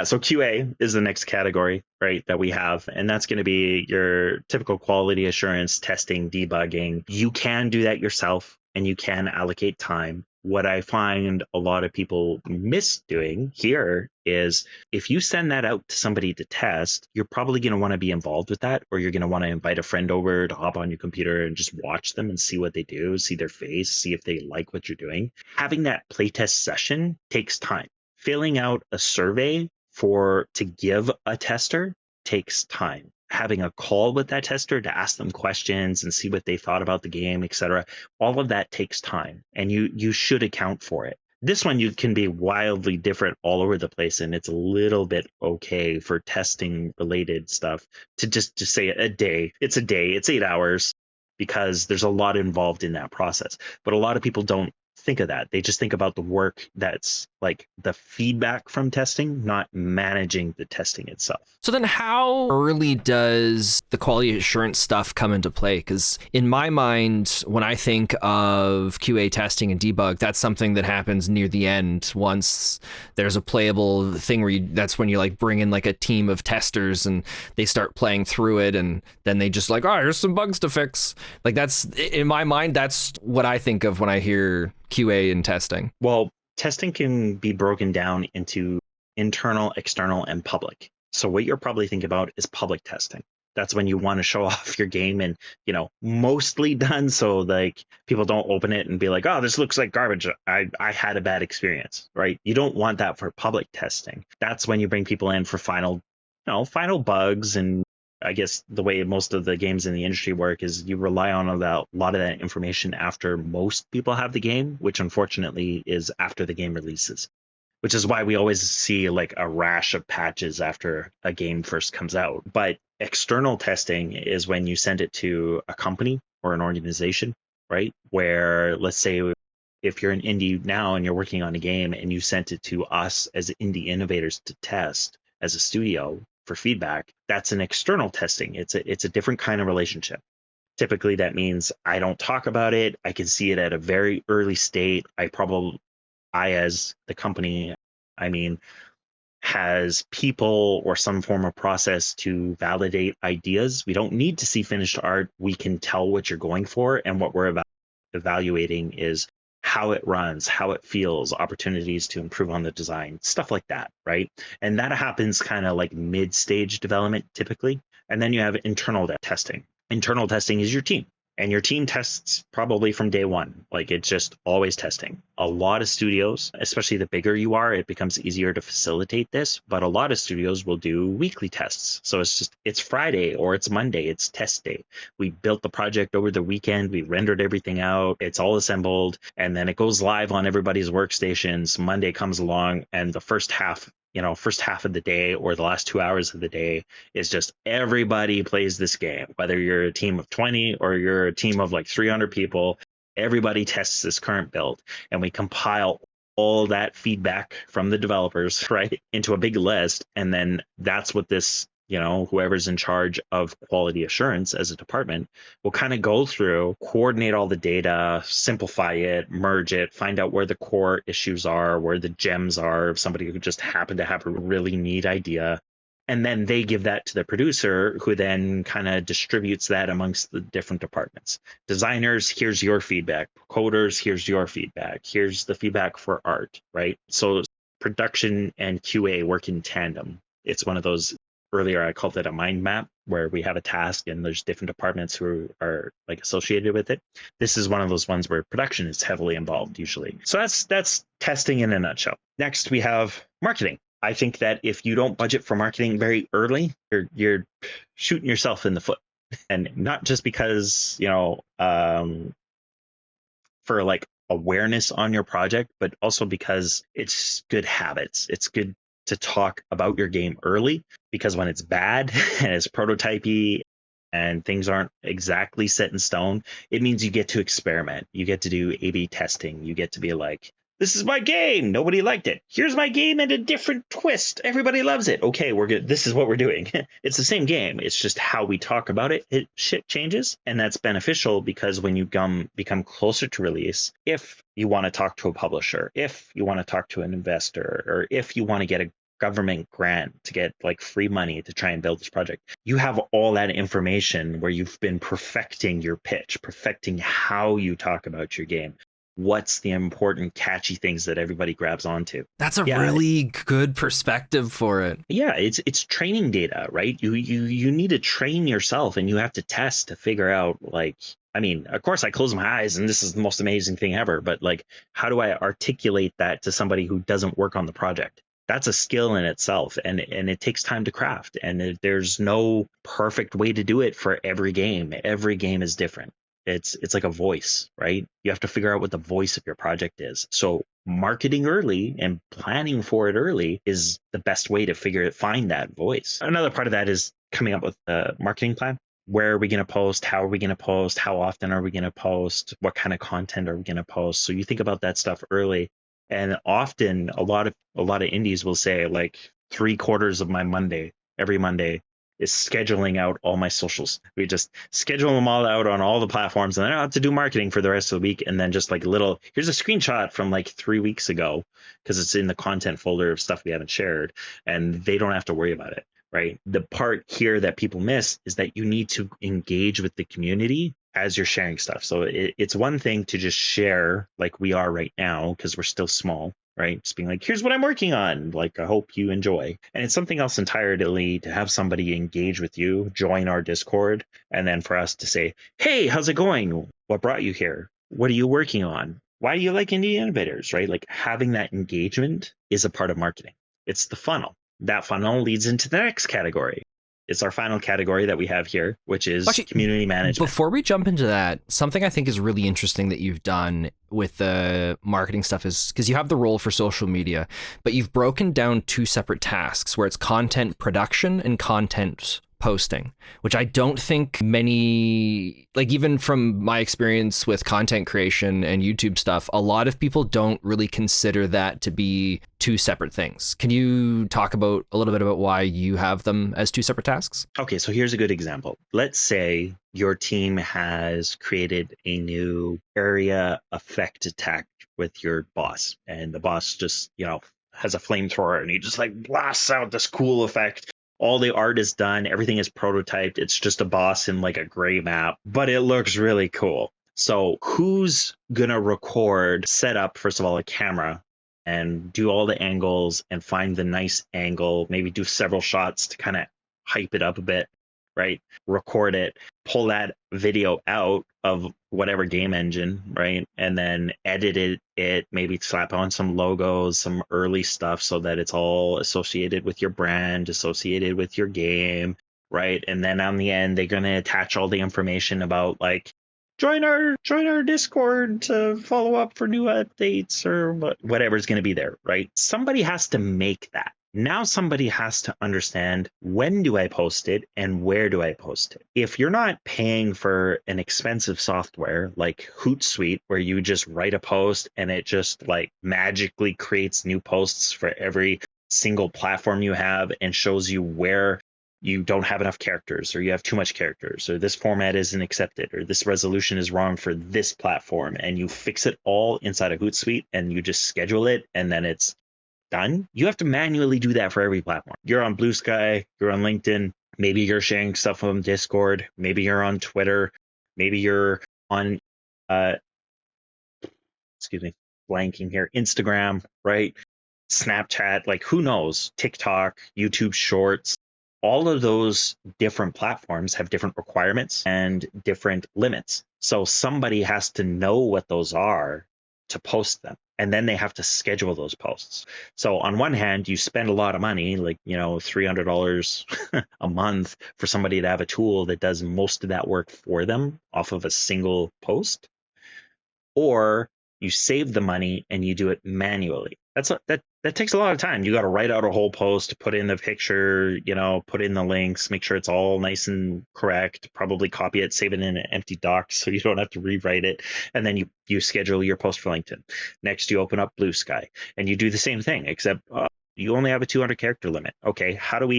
So QA is the next category, right, that we have, and that's going to be your typical quality assurance, testing, debugging. You can do that yourself and you can allocate time. What I find a lot of people miss doing here is if you send that out to somebody to test, you're probably going to want to be involved with that, or you're going to want to invite a friend over to hop on your computer and just watch them and see what they do, see their face, see if they like what you're doing. Having that playtest session takes time. Filling out a survey to give a tester takes time. Having a call with that tester to ask them questions and see what they thought about the game, etc. All of that takes time, and you should account for it. This one, you can be wildly different all over the place, and it's a little bit okay for testing related stuff to just say a day. It's a day. It's 8 hours because there's a lot involved in that process. But a lot of people don't think of that. They just think about the work that's like the feedback from testing, not managing the testing itself. So then how early does the quality assurance stuff come into play? Because in my mind, when I think of QA testing and debug, that's something that happens near the end. Once there's a playable thing where that's when you like bring in like a team of testers and they start playing through it, and then they just like, oh, here's some bugs to fix. Like that's, in my mind, that's what I think of when I hear QA and testing. Well, testing can be broken down into internal, external, and public. So what you're probably thinking about is public testing. That's when you want to show off your game and, mostly done. So like people don't open it and be like, oh, this looks like garbage. I had a bad experience, right? You don't want that for public testing. That's when you bring people in for final bugs. And I guess the way most of the games in the industry work is you rely on a lot of that information after most people have the game, which unfortunately is after the game releases, which is why we always see like a rash of patches after a game first comes out. But external testing is when you send it to a company or an organization, right? Where let's say if you're an indie now and you're working on a game and you sent it to us as indie innovators to test as a studio for feedback, that's an external testing. It's a different kind of relationship. Typically, that means I don't talk about it. I can see it at a very early state. I as the company, has people or some form of process to validate ideas. We don't need to see finished art. We can tell what you're going for, and what we're evaluating is how it runs, how it feels, opportunities to improve on the design, stuff like that, right? And that happens kind of like mid-stage development typically. And then you have internal testing. Internal testing is your team. And your team tests probably from day one. Like, it's just always testing. A lot of studios, especially the bigger you are, it becomes easier to facilitate this. But a lot of studios will do weekly tests. So it's Friday or it's Monday, it's test day. We built the project over the weekend, we rendered everything out, it's all assembled, and then it goes live on everybody's workstations. Monday comes along, and the first half of the day or the last 2 hours of the day is just everybody plays this game. Whether you're a team of 20 or you're a team of like 300 people, everybody tests this current build, and we compile all that feedback from the developers, right, into a big list. And then that's what this, whoever's in charge of quality assurance as a department will kind of go through, coordinate all the data, simplify it, merge it, find out where the core issues are, where the gems are, if somebody who just happened to have a really neat idea. And then they give that to the producer, who then kind of distributes that amongst the different departments. Designers, here's your feedback. Coders, here's your feedback. Here's the feedback for art, right? So production and QA work in tandem. It's one of those, earlier I called it a mind map, where we have a task and there's different departments who are like associated with it. This is one of those ones where production is heavily involved usually. So that's testing in a nutshell. Next, we have marketing. I think that if you don't budget for marketing very early, you're shooting yourself in the foot. And not just because, for like awareness on your project, but also because it's good habits. It's good to talk about your game early, because when it's bad and it's prototypey and things aren't exactly set in stone, it means you get to experiment. You get to do A/B testing. You get to be like, this is my game. Nobody liked it. Here's my game and a different twist. Everybody loves it. Okay, we're good. This is what we're doing. It's the same game. It's just how we talk about it. Shit changes. And that's beneficial, because when you become closer to release, if you want to talk to a publisher, if you want to talk to an investor, or if you want to get a government grant to get like free money to try and build this project, you have all that information where you've been perfecting your pitch, perfecting how you talk about your game. What's the important catchy things that everybody grabs onto? That's a really good perspective for it. Yeah, it's training data, right? You need to train yourself, and you have to test to figure out, like, I mean, of course I close my eyes and this is the most amazing thing ever, but like, how do I articulate that to somebody who doesn't work on the project? That's a skill in itself, and it takes time to craft, and there's no perfect way to do it for every game. Every game is different. It's like a voice, right? You have to figure out what the voice of your project is. So marketing early and planning for it early is the best way to find that voice. Another part of that is coming up with a marketing plan. Where are we going to post? How are we going to post? How often are we going to post? What kind of content are we going to post? So you think about that stuff early. And often a lot of indies will say, like, 3/4 of my Monday, every Monday, is scheduling out all my socials. We just schedule them all out on all the platforms, and then I don't have to do marketing for the rest of the week. And then just like here's a screenshot from like 3 weeks ago, because it's in the content folder of stuff we haven't shared, and they don't have to worry about it, right? The part here that people miss is that you need to engage with the community as you're sharing stuff. So it's one thing to just share like we are right now, because we're still small, right? Just being like, here's what I'm working on. Like, I hope you enjoy. And it's something else entirely to have somebody engage with you, join our Discord, and then for us to say, hey, how's it going? What brought you here? What are you working on? Why do you like Indie Innovators, right? Like, having that engagement is a part of marketing. It's the funnel. That funnel leads into the next category. It's our final category that we have here, which is community management. Before we jump into that, something I think is really interesting that you've done with the marketing stuff is because you have the role for social media, but you've broken down 2 separate tasks where it's content production and content posting, which I don't think many, like, even from my experience with content creation and YouTube stuff, a lot of people don't really consider that to be 2 separate things. Can you talk about a little bit about why you have them as 2 separate tasks? Okay, so here's a good example. Let's say your team has created a new area effect attack with your boss, and the boss just, has a flamethrower and he just like blasts out this cool effect. All the art is done, everything is prototyped. It's just a boss in like a gray map, but it looks really cool. So who's gonna record, set up, first of all, a camera and do all the angles and find the nice angle, maybe do several shots to kind of hype it up a bit, right? Record it, pull that video out of whatever game engine, right? And then edit it, maybe slap on some logos, some early stuff so that it's all associated with your brand, associated with your game, right? And then on the end, they're going to attach all the information about like, join our Discord to follow up for new updates or whatever's going to be there, right? Somebody has to make that. Now somebody has to understand, when do I post it and where do I post it? If you're not paying for an expensive software like Hootsuite, where you just write a post and it just like magically creates new posts for every single platform you have and shows you where you don't have enough characters, or you have too much characters, or this format isn't accepted, or this resolution is wrong for this platform, and you fix it all inside of Hootsuite and you just schedule it and then it's done. You have to manually do that for every platform. You're on Blue Sky, you're on LinkedIn, maybe you're sharing stuff on Discord, maybe you're on Twitter, maybe you're on blanking here, Instagram, right? Snapchat, like who knows, TikTok, YouTube Shorts. All of those different platforms have different requirements and different limits. So somebody has to know what those are to post them. And then they have to schedule those posts. So on one hand, you spend a lot of money, like, $300 a month for somebody to have a tool that does most of that work for them off of a single post. Or you save the money and you do it manually. That takes a lot of time. You got to write out a whole post, put in the picture, put in the links, make sure it's all nice and correct, probably copy it, save it in an empty doc so you don't have to rewrite it. And then you schedule your post for LinkedIn. Next, you open up Blue Sky and you do the same thing, except you only have a 200 character limit. Okay, how do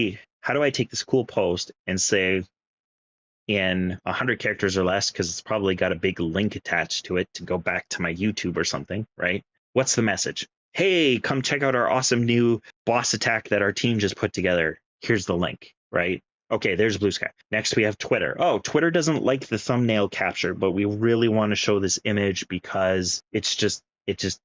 I take this cool post and say in 100 characters or less, because it's probably got a big link attached to it to go back to my YouTube or something, right? What's the message? Hey, come check out our awesome new boss attack that our team just put together. Here's the link, right? Okay, there's Blue Sky. Next, we have Twitter. Oh, Twitter doesn't like the thumbnail capture, but we really want to show this image because it just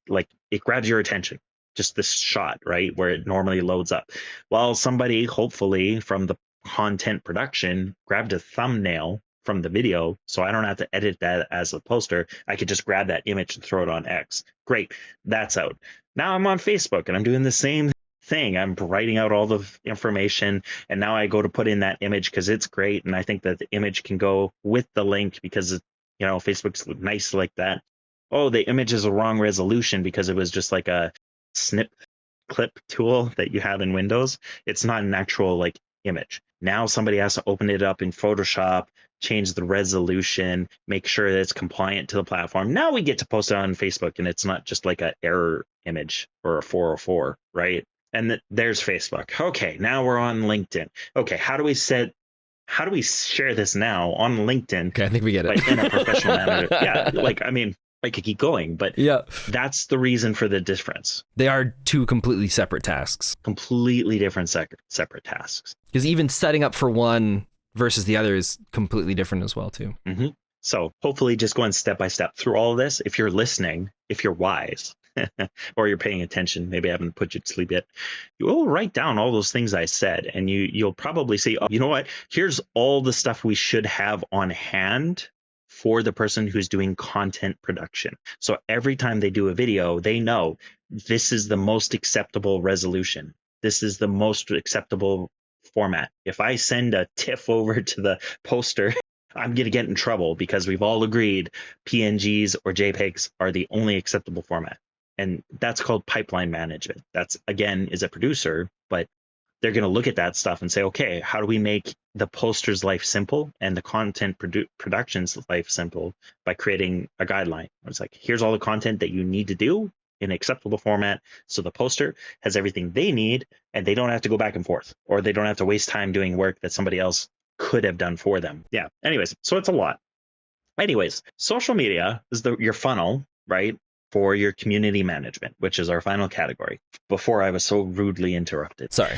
like it grabs your attention. Just this shot, right, where it normally loads up. Well, somebody, hopefully from the content production, grabbed a thumbnail from the video, so I don't have to edit that as a poster. I could just grab that image and throw it on X. Great, that's out. Now I'm on Facebook and I'm doing the same thing. I'm writing out all the information, and now I go to put in that image because it's great, and I think that the image can go with the link because Facebook's nice like that. Oh, the image is a wrong resolution because it was just like a snip clip tool that you have in Windows. It's not an actual like image. Now somebody has to open it up in Photoshop, change the resolution, make sure that it's compliant to the platform. Now we get to post it on Facebook and it's not just like an error image or a 404, right? And there's Facebook. Okay, now we're on LinkedIn. Okay, how do we share this now on LinkedIn? Okay, I think we get it. Like in a professional manner. Yeah, I could keep going, but yeah, that's the reason for the difference. They are two completely separate tasks. Completely different separate tasks. Because even setting up for one versus the other is completely different as well, too. Mm-hmm. So hopefully just going step by step through all of this. If you're listening, if you're wise, or you're paying attention, maybe I haven't put you to sleep yet, you will write down all those things I said, and you'll probably say, oh, you know what? Here's all the stuff we should have on hand for the person who's doing content production. So every time they do a video, they know this is the most acceptable resolution. This is the most acceptable format. If I send a TIFF over to the poster, I'm going to get in trouble because we've all agreed PNGs or JPEGs are the only acceptable format. And that's called pipeline management. That's, again, is a producer, but they're going to look at that stuff and say, okay, how do we make the poster's life simple and the content production's life simple by creating a guideline? It's like, here's all the content that you need to do in acceptable format, so the poster has everything they need and they don't have to go back and forth, or they don't have to waste time doing work that somebody else could have done for them. Yeah. Anyways, so it's a lot. Anyways, social media is your funnel, right? for your community management, which is our final category, before I was so rudely interrupted. Sorry.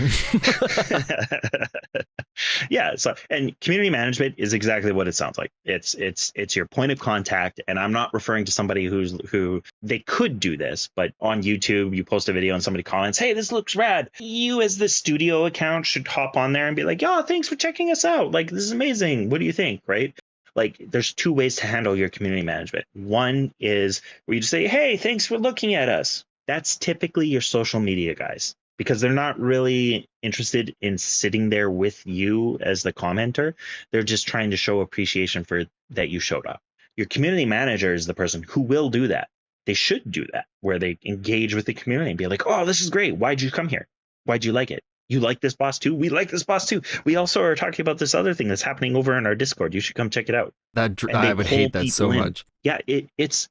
Yeah. So, and community management is exactly what it sounds like. It's your point of contact. And I'm not referring to somebody who they could do this, but on YouTube, you post a video and somebody comments, "Hey, this looks rad." You as the studio account should hop on there and be like, "Yo, thanks for checking us out. Like, this is amazing. What do you think?" Right? Like, there's two ways to handle your community management. One is where you just say, "Hey, thanks for looking at us." That's typically your social media guys, because they're not really interested in sitting there with you as the commenter. They're just trying to show appreciation for that you showed up. Your community manager is the person who will do that. They should do that, where they engage with the community and be like, "Oh, this is great. Why'd you come here? Why'd you like it? You like this boss too? We like this boss too. We also are talking about this other thing that's happening over in our Discord. You should come check it out." I would hate that so much. Yeah, it's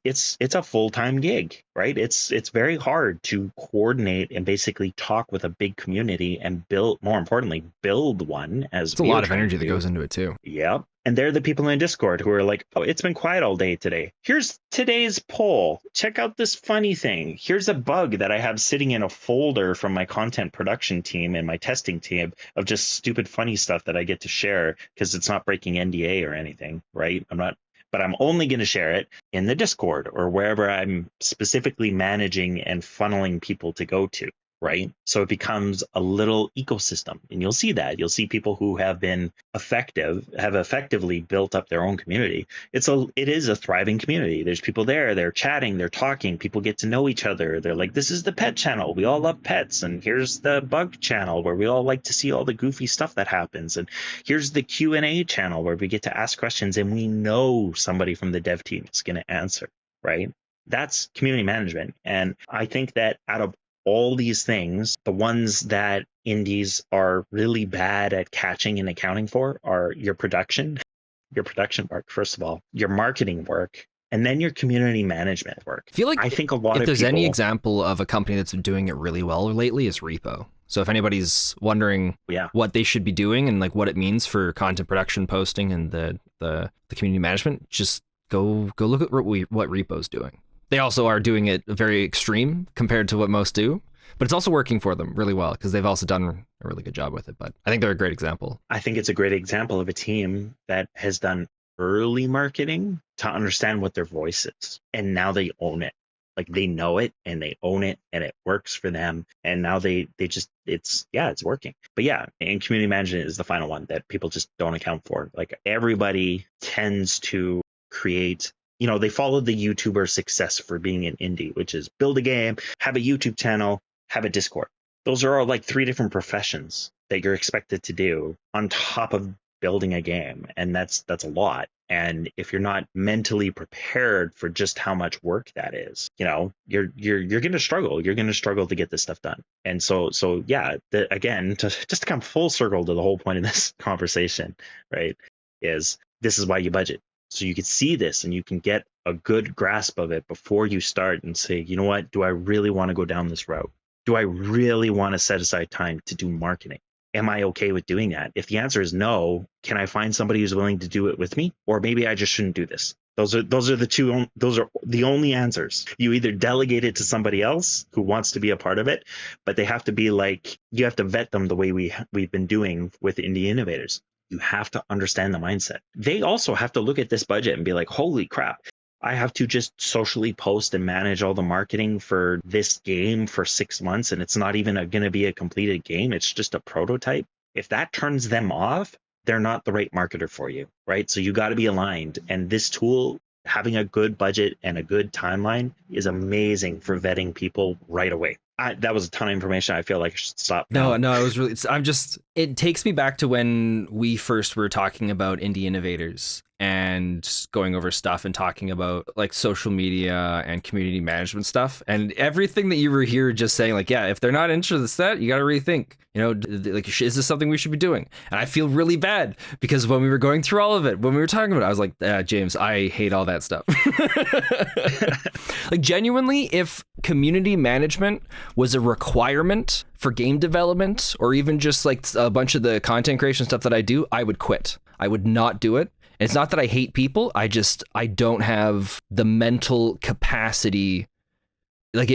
a full-time gig, right? It's very hard to coordinate and basically talk with a big community and more importantly, build one. As it's a lot of energy that goes into it too. Yep. And they're the people in Discord who are like, "Oh, it's been quiet all day today. Here's today's poll. Check out this funny thing. Here's a bug that I have sitting in a folder from my content production team and my testing team of just stupid funny stuff that I get to share because it's not breaking NDA or anything, right? But I'm only going to share it in the Discord or wherever I'm specifically managing and funneling people to go to, right? So it becomes a little ecosystem, and you'll see that. You'll see people who have effectively built up their own community. It is a thriving community. There's people there, they're chatting, they're talking, people get to know each other. They're like, "This is the pet channel. We all love pets. And here's the bug channel where we all like to see all the goofy stuff that happens. And here's the Q&A channel where we get to ask questions and we know somebody from the dev team is going to answer," right? That's community management. And I think that out of all these things, the ones that indies are really bad at catching and accounting for are your production work, first of all, your marketing work, and then your community management work. I think a lot of if there's any example of a company that's been doing it really well lately is Repo. So if anybody's wondering what they should be doing and like what it means for content production, posting, and the community management, just go look at what Repo's doing. They also are doing it very extreme compared to what most do, but it's also working for them really well because they've also done a really good job with it. But I think they're a great example. I think it's a great example of a team that has done early marketing to understand what their voice is. And now they own it. Like, they know it and they own it and it works for them. And now it's working. But yeah, and community management is the final one that people just don't account for. Like, everybody tends to create, they follow the YouTuber success for being an indie, which is build a game, have a YouTube channel, have a Discord. Those are all like 3 different professions that you're expected to do on top of building a game. And that's a lot. And if you're not mentally prepared for just how much work that is, you're going to struggle. You're going to struggle to get this stuff done. And so yeah, again, just to come full circle to the whole point of this conversation, right, this is why you budget. So you can see this and you can get a good grasp of it before you start and say, "You know what? Do I really want to go down this route? Do I really want to set aside time to do marketing? Am I okay with doing that?" If the answer is no, can I find somebody who's willing to do it with me? Or maybe I just shouldn't do this. Those are the only answers. You either delegate it to somebody else who wants to be a part of it, but they have to be like, you have to vet them the way we've been doing with Indie Innovators. You have to understand the mindset. They also have to look at this budget and be like, "Holy crap, I have to just socially post and manage all the marketing for this game for 6 months, and it's not even going to be a completed game. It's just a prototype." If that turns them off, they're not the right marketer for you, right? So you got to be aligned. And this tool, having a good budget and a good timeline, is amazing for vetting people right away. That was a ton of information. I feel like I should stop now. No, it was really, it takes me back to when we first were talking about Indie Innovators and going over stuff and talking about like social media and community management stuff, and everything that you were here just saying, like, yeah, if they're not interested in that, you got to rethink, like, is this something we should be doing? And I feel really bad because when we were going through all of it, when we were talking about it, I was like, James, I hate all that stuff. Like, genuinely, if community management was a requirement for game development or even just like a bunch of the content creation stuff that I do, I would quit. I would not do it. It's not that I hate people. I don't have the mental capacity like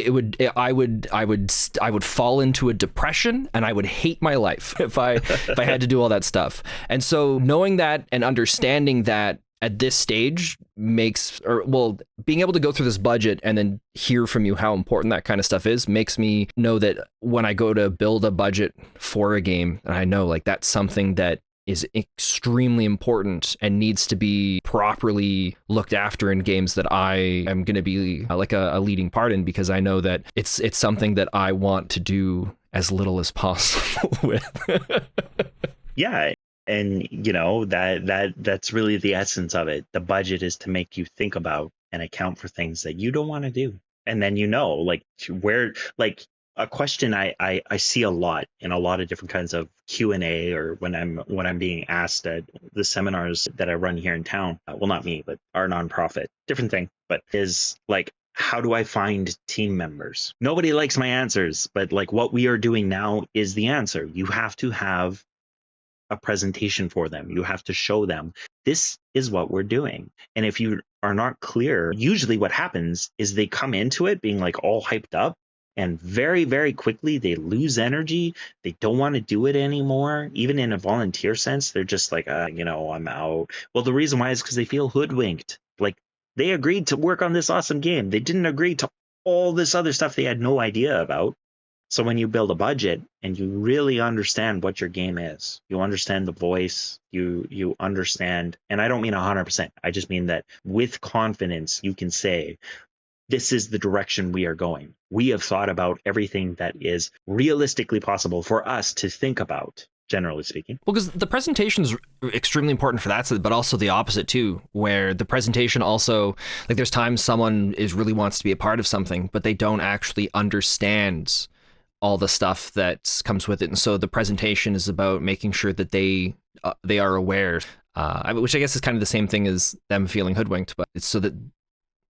I would fall into a depression, and I would hate my life if I had to do all that stuff. And so knowing that and understanding that at this stage being able to go through this budget and then hear from you how important that kind of stuff is makes me know that when I go to build a budget for a game, and I know like that's something that is extremely important and needs to be properly looked after in games that I am going to be like a leading part in, because I know that it's something that I want to do as little as possible with. Yeah. And that's really the essence of it. The budget is to make you think about and account for things that you don't want to do. And then like where, like a question I see a lot in a lot of different kinds of Q&A, or when I'm being asked at the seminars that I run here in town, well, not me, but our nonprofit, different thing, but is like, how do I find team members? Nobody likes my answers, but like what we are doing now is the answer. You have to have a presentation for them. You have to show them this is what we're doing. And if you are not clear, usually what happens is they come into it being like all hyped up, and very, very quickly they lose energy. They don't want to do it anymore. Even in a volunteer sense, they're just like, I'm out. Well, the reason why is because they feel hoodwinked. Like they agreed to work on this awesome game. They didn't agree to all this other stuff they had no idea about. So when you build a budget and you really understand what your game is, you understand the voice, you understand, and I don't mean 100%. I just mean that with confidence, you can say, this is the direction we are going. We have thought about everything that is realistically possible for us to think about, generally speaking. Well, because the presentation is extremely important for that, but also the opposite too, where the presentation also, like there's times someone really wants to be a part of something, but they don't actually understand all the stuff that comes with it. And so the presentation is about making sure that they are aware, which I guess is kind of the same thing as them feeling hoodwinked, but it's so that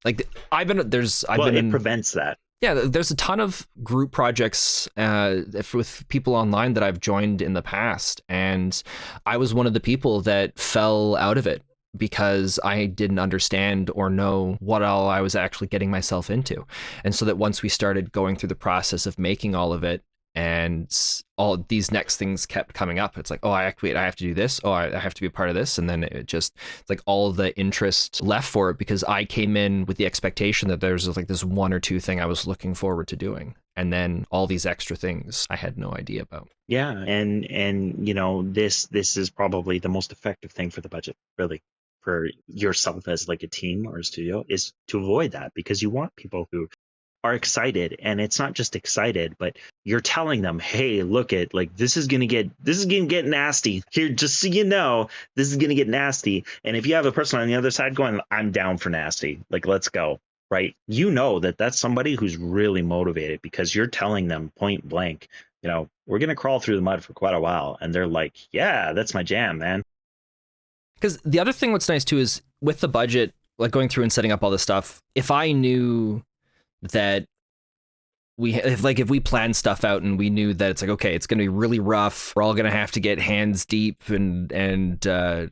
like it prevents that. Yeah, there's a ton of group projects with people online that I've joined in the past, and I was one of the people that fell out of it because I didn't understand or know what all I was actually getting myself into. And so that once we started going through the process of making all of it, and all these next things kept coming up, it's like, oh, I have to do this. Oh, I have to be a part of this. And then it's like all the interest left for it, because I came in with the expectation that there's like this one or two thing I was looking forward to doing. And then all these extra things I had no idea about. Yeah. And this is probably the most effective thing for the budget, really, for yourself as like a team or a studio, is to avoid that, because you want people who are excited. And it's not just excited, but you're telling them, hey, look at, like, this is gonna get nasty here, just so you know, this is gonna get nasty. And if you have a person on the other side going, I'm down for nasty, like, let's go, right? That's somebody who's really motivated, because you're telling them point blank, we're gonna crawl through the mud for quite a while, and they're like, yeah, that's my jam, man. Because the other thing what's nice too is with the budget, like going through and setting up all this stuff, if I knew that if we planned stuff out and we knew that it's like, okay, it's going to be really rough, we're all going to have to get hands deep and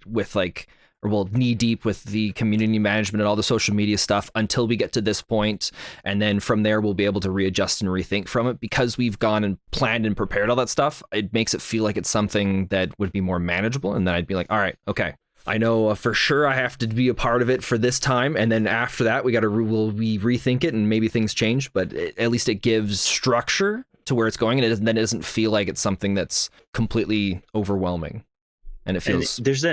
with like, or well, knee deep with the community management and all the social media stuff until we get to this point, and then from there we'll be able to readjust and rethink from it, because we've gone and planned and prepared all that stuff. It makes it feel like it's something that would be more manageable, and then I'd be like, all right, okay, I know for sure I have to be a part of it for this time, and then after that we rethink it and maybe things change, but at least it gives structure to where it's going, and then it doesn't feel like it's something that's completely overwhelming. And it feels there's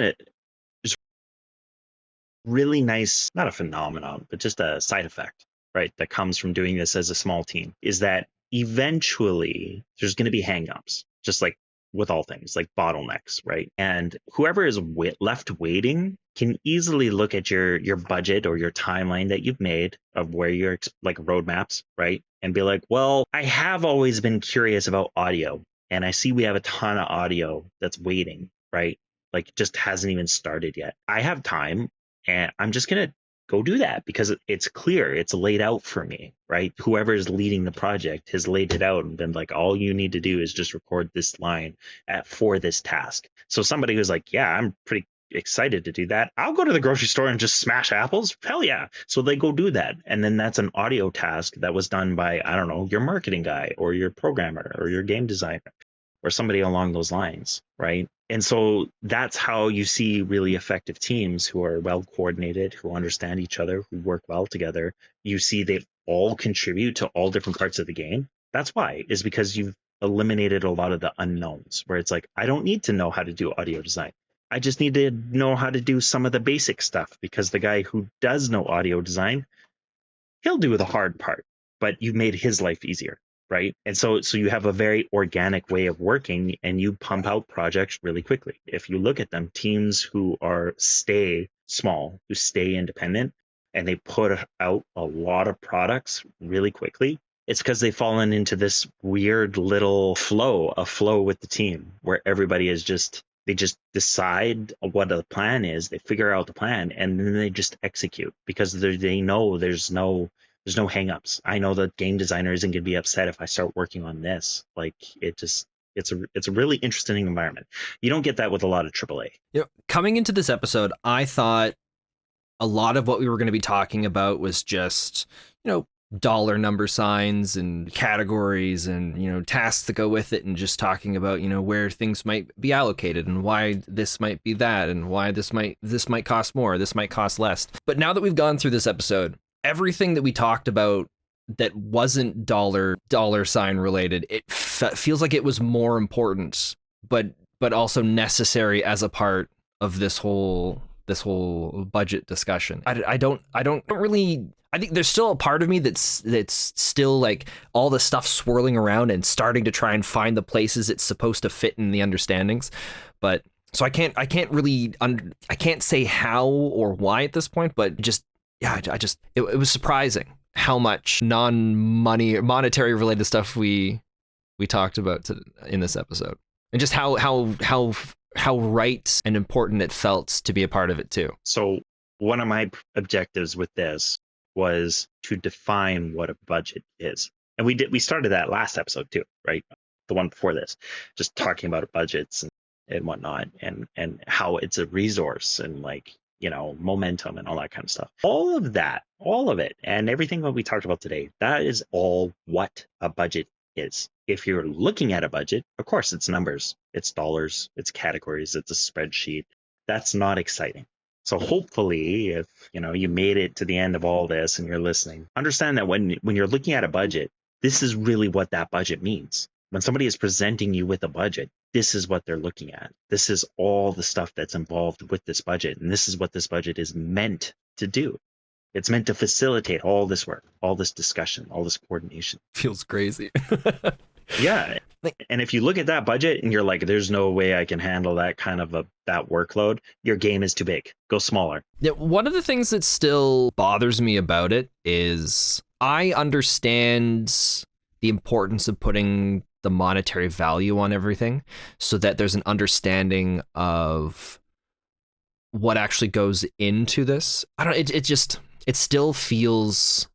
really nice, not a phenomenon, but just a side effect, right, that comes from doing this as a small team, is that eventually there's going to be hangups, just like with all things, like bottlenecks, right? And whoever is left waiting can easily look at your budget or your timeline that you've made of where you're like roadmaps, right? And be like, well, I have always been curious about audio, and I see we have a ton of audio that's waiting, right? Like, just hasn't even started yet. I have time, and I'm just going to go do that because it's clear, it's laid out for me, right? Whoever is leading the project has laid it out and been like, all you need to do is just record this line for this task. So somebody who's like, yeah, I'm pretty excited to do that. I'll go to the grocery store and just smash apples. Hell yeah. So they go do that. And then that's an audio task that was done by, I don't know, your marketing guy or your programmer or your game designer or somebody along those lines, right? And so that's how you see really effective teams who are well coordinated, who understand each other, who work well together. You see they all contribute to all different parts of the game. That's why, is because you've eliminated a lot of the unknowns, where it's like, I don't need to know how to do audio design. I just need to know how to do some of the basic stuff, because the guy who does know audio design, he'll do the hard part, but you've made his life easier, right? And so you have a very organic way of working, and you pump out projects really quickly. If you look at them, teams who stay small, who stay independent, and they put out a lot of products really quickly, it's because they've fallen into this weird little flow with the team, where everybody is they just decide what the plan is, they figure out the plan, and then they just execute, because they know there's no hangups. I know the game designer isn't going to be upset if I start working on this. Like, it's a really interesting environment. You don't get that with a lot of AAA. Coming into this episode, I thought a lot of what we were going to be talking about was just, dollar number signs and categories and, tasks that go with it, and just talking about, where things might be allocated and why this might be that, and why this might cost more, this might cost less. But now that we've gone through this episode, everything that we talked about that wasn't dollar sign related, it feels like it was more important, but also necessary as a part of this whole budget discussion. I don't really. I think there's still a part of me that's still like all the stuff swirling around and starting to try and find the places it's supposed to fit in the understandings. But so I can't say how or why at this point, but it was surprising how much monetary related stuff we talked about in this episode, and just how right and important it felt to be a part of it too. So one of my objectives with this was to define what a budget is. And we started that last episode too, right? The one before this, just talking about budgets and whatnot, and how it's a resource, and like, momentum and all that kind of stuff. All of it, and everything that we talked about today, that is all what a budget is. If you're looking at a budget, of course, it's numbers, it's dollars, it's categories, it's a spreadsheet. That's not exciting. So hopefully, if you made it to the end of all this and you're listening, understand that when you're looking at a budget, this is really what that budget means. When somebody is presenting you with a budget, this is what they're looking at. This is all the stuff that's involved with this budget, and this is what this budget is meant to do. It's meant to facilitate all this work, all this discussion, all this coordination. Feels crazy. Yeah. And if you look at that budget and you're like, there's no way I can handle that kind of that workload, your game is too big. Go smaller. Yeah, one of the things that still bothers me about it is I understand the importance of putting the monetary value on everything, so that there's an understanding of what actually goes into this. It still feels,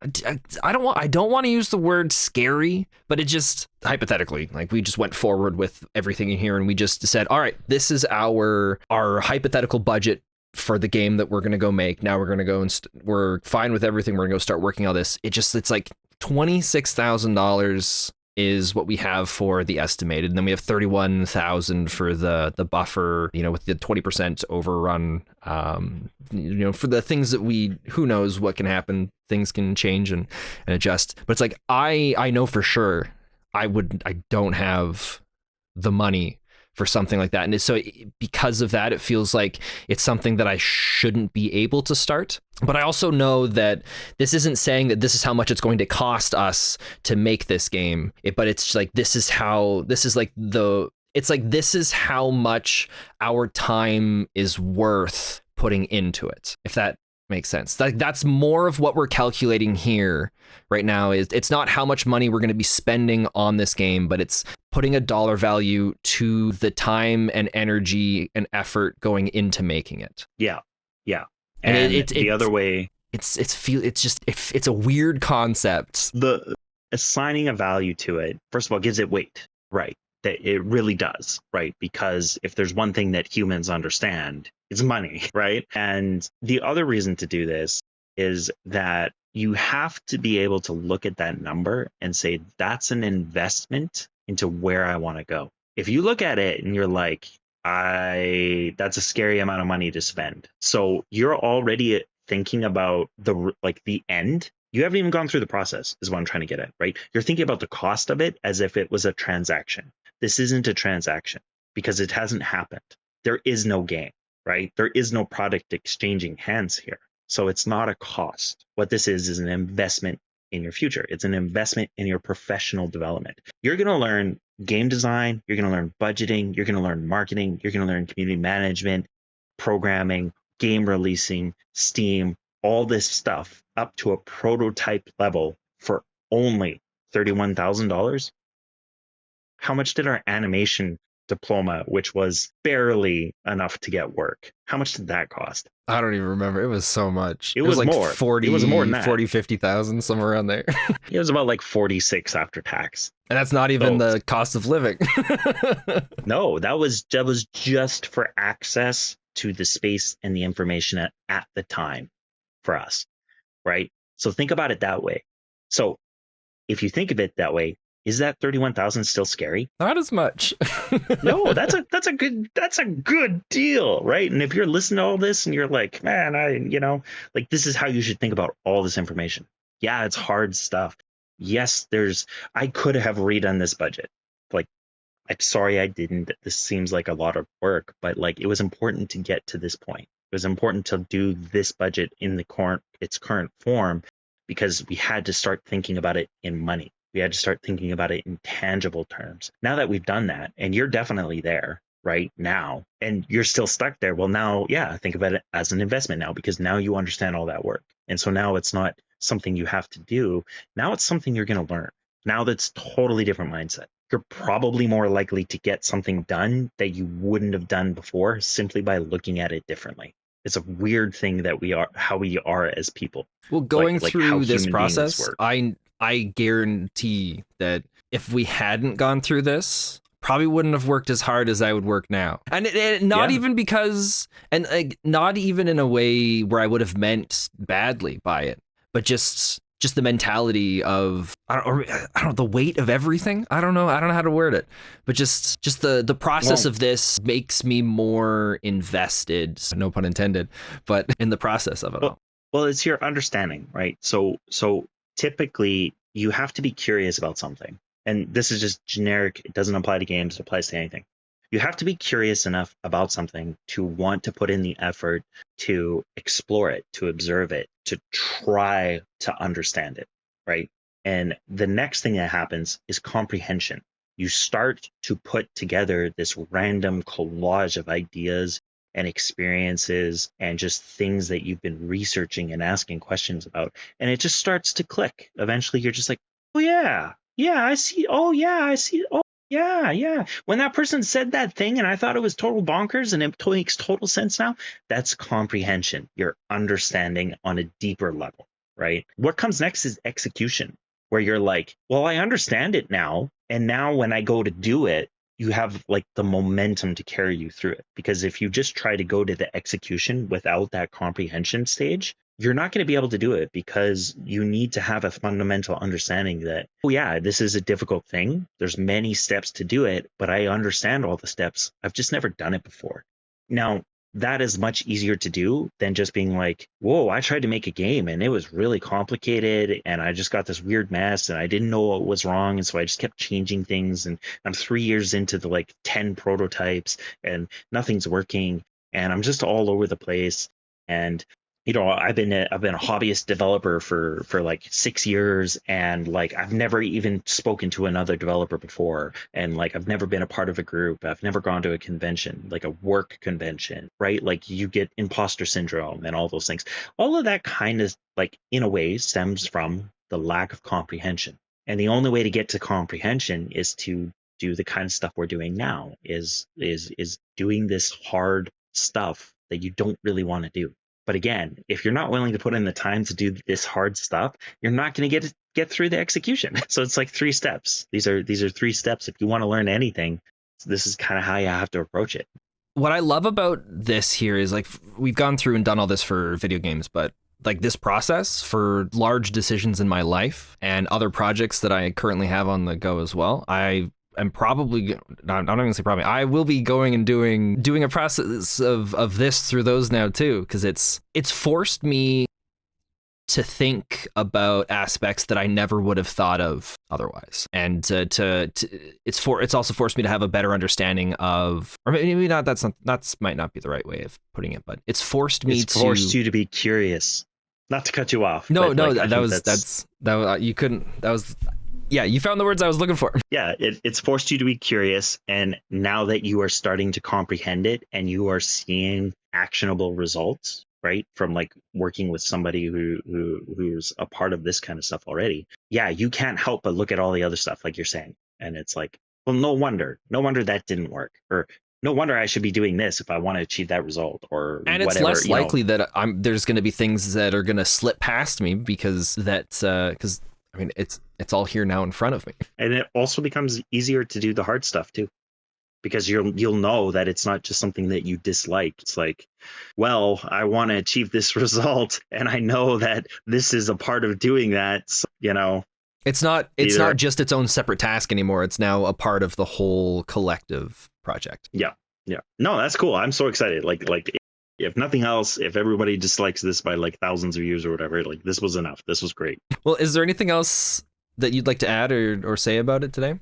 I don't want to use the word scary, but it just, hypothetically, like, we just went forward with everything in here and we just said, all right, this is our hypothetical budget for the game that we're going to go make. Now we're going to go and we're fine with everything. We're going to go start working on this. It's like $26,000 is what we have for the estimated. And then we have 31,000 for the buffer, with the 20% overrun, for the things that who knows what can happen. Things can change and adjust. But it's like, I know for sure I don't have the money for something like that. And so because of that, it feels like it's something that I shouldn't be able to start. But I also know that this isn't saying that this is how much it's going to cost us to make this game. But it's like, this is how much our time is worth putting into it, if that makes sense. That's more of what we're calculating here right now. It's not how much money we're going to be spending on this game, but it's putting a dollar value to the time and energy and effort going into making it. Yeah. And the other way, it's a weird concept. The assigning a value to it, first of all, gives it weight, right? That it really does, right? Because if there's one thing that humans understand, it's money, right? And the other reason to do this is that you have to be able to look at that number and say, that's an investment into where I want to go. If you look at it and you're like, that's a scary amount of money to spend. So you're already thinking about the end. You haven't even gone through the process, is what I'm trying to get at, right? You're thinking about the cost of it as if it was a transaction. This isn't a transaction because it hasn't happened. There is no game, right? There is no product exchanging hands here. So it's not a cost. What this is an investment in your future. It's an investment in your professional development. You're going to learn game design. You're going to learn budgeting. You're going to learn marketing. You're going to learn community management, programming, game releasing, Steam, all this stuff up to a prototype level for only $31,000. How much did our animation diploma, which was barely enough to get work, how much did that cost? I don't even remember. It was so much. It was like more. 40, it was more than that. 40, 50,000, somewhere around there. It was about like 46 after tax. And that's not even the cost of living. No, that was just for access to the space and the information at the time for us, right? So think about it that way. So if you think of it that way, is that 31,000 still scary? Not as much. No, that's a good deal, right? And if you're listening to all this and you're like, man, like this is how you should think about all this information. Yeah, it's hard stuff. Yes, I could have redone this budget. Like, I'm sorry I didn't. This seems like a lot of work, but like it was important to get to this point. It was important to do this budget in its current form because we had to start thinking about it in money. We had to start thinking about it in tangible terms. Now that we've done that, and you're definitely there right now, and you're still stuck there, well, now, yeah, think about it as an investment now, because now you understand all that work. And so now it's not something you have to do. Now it's something you're going to learn. Now that's totally different mindset. You're probably more likely to get something done that you wouldn't have done before simply by looking at it differently. It's a weird thing that how we are as people. Well, going through this process, I guarantee that if we hadn't gone through this, probably wouldn't have worked as hard as I would work now. And not even because, and not even in a way where I would have meant badly by it, but just the mentality of, I don't know, the weight of everything. I don't know how to word it, but just the process of this makes me more invested, no pun intended, but in the process of it all. Well, it's your understanding, right? So typically you have to be curious about something. And this is just generic. It doesn't apply to games. It applies to anything. You have to be curious enough about something to want to put in the effort to explore it, to observe it, to try to understand it, right? And the next thing that happens is comprehension. You start to put together this random collage of ideas and experiences and just things that you've been researching and asking questions about. And it just starts to click. Eventually you're just like, oh yeah, I see. Oh yeah, I see. Oh yeah. When that person said that thing and I thought it was total bonkers and it makes total sense now, that's comprehension. You're understanding on a deeper level, right? What comes next is execution, where you're like, well, I understand it now. And now when I go to do it, you have like the momentum to carry you through it. Because if you just try to go to the execution without that comprehension stage, you're not going to be able to do it, because you need to have a fundamental understanding that, oh yeah, this is a difficult thing. There's many steps to do it, but I understand all the steps. I've just never done it before. Now, that is much easier to do than just being like, whoa, I tried to make a game and it was really complicated and I just got this weird mess and I didn't know what was wrong. And so I just kept changing things. And I'm 3 years into the 10 prototypes and nothing's working. And I'm just all over the place. And I've been a hobbyist developer for 6 years, and I've never even spoken to another developer before, and I've never been a part of a group. I've never gone to a convention, like a work convention, right? You get imposter syndrome and all those things. All of that kind of in a way stems from the lack of comprehension. And the only way to get to comprehension is to do the kind of stuff we're doing now, is doing this hard stuff that you don't really want to do. But again, if you're not willing to put in the time to do this hard stuff, you're not going to get through the execution. So it's like 3 steps. These are 3 steps. If you want to learn anything, this is kind of how you have to approach it. What I love about this here is like we've gone through and done all this for video games, but like this process for large decisions in my life and other projects that I currently have on the go as well, I am probably, I'm not going to say probably, I will be going and doing a process of this through those now too, because it's forced me to think about aspects that I never would have thought of otherwise, and it's also forced me to have a better understanding of, or maybe not. That's might not be the right way of putting it, but it's forced me It's forced you to be curious. Not to cut you off. No, like, that was you couldn't. That was, yeah, you found the words I was looking for. Yeah, it's forced you to be curious, and now that you are starting to comprehend it and you are seeing actionable results, right, from like working with somebody who's a part of this kind of stuff already, yeah, you can't help but look at all the other stuff like you're saying, and it's like, well, no wonder that didn't work, or no wonder I should be doing this if I want to achieve that result, or and it's whatever, less likely that there's going to be things that are going to slip past me because I mean it's all here now in front of me. And it also becomes easier to do the hard stuff too, because you'll know that it's not just something that you dislike. It's like, well, I want to achieve this result, and I know that this is a part of doing that. So, it's not just its own separate task anymore. It's now a part of the whole collective project. Yeah. No, that's cool. I'm so excited. Like if nothing else, if everybody dislikes this by like thousands of views or whatever, like this was enough. This was great. Well, is there anything else that you'd like to add or say about it today?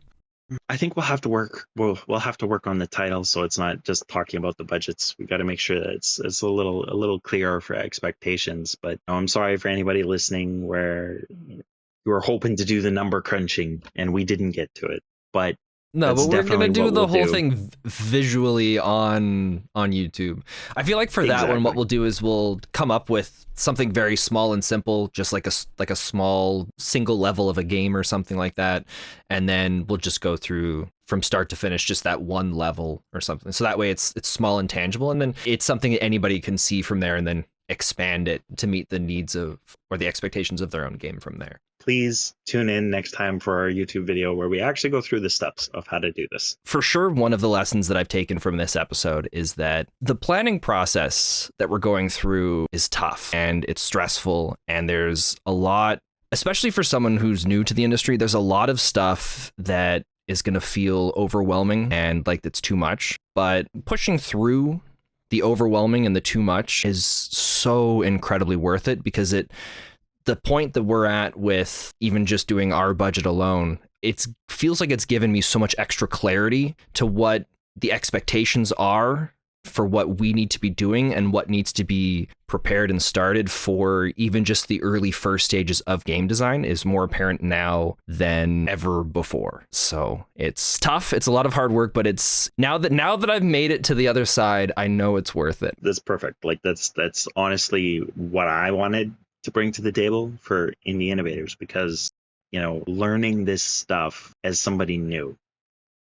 I think we'll have to work. We'll have to work on the title, so it's not just talking about the budgets. We got to make sure that it's a little clearer for expectations. But I'm sorry for anybody listening where you were hoping to do the number crunching and we didn't get to it. But no, but we're gonna do the whole thing visually on YouTube. I feel like for that one, what we'll do is we'll come up with something very small and simple, just like a small single level of a game or something like that, and then we'll just go through from start to finish, just that one level or something. So that way, it's small and tangible, and then it's something that anybody can see from there, and then expand it to meet the needs of or the expectations of their own game from there. Please tune in next time for our YouTube video where we actually go through the steps of how to do this. For sure, one of the lessons that I've taken from this episode is that the planning process that we're going through is tough and it's stressful, and there's a lot, especially for someone who's new to the industry, there's a lot of stuff that is going to feel overwhelming and like it's too much, but pushing through the overwhelming and the too much is so incredibly worth it, because the point that we're at with even just doing our budget alone, it feels like it's given me so much extra clarity to what the expectations are for what we need to be doing and what needs to be prepared and started for even just the early first stages of game design is more apparent now than ever before. So it's tough. It's a lot of hard work, but it's now that I've made it to the other side, I know it's worth it. That's perfect. Like that's honestly what I wanted to bring to the table for indie innovators, because learning this stuff as somebody new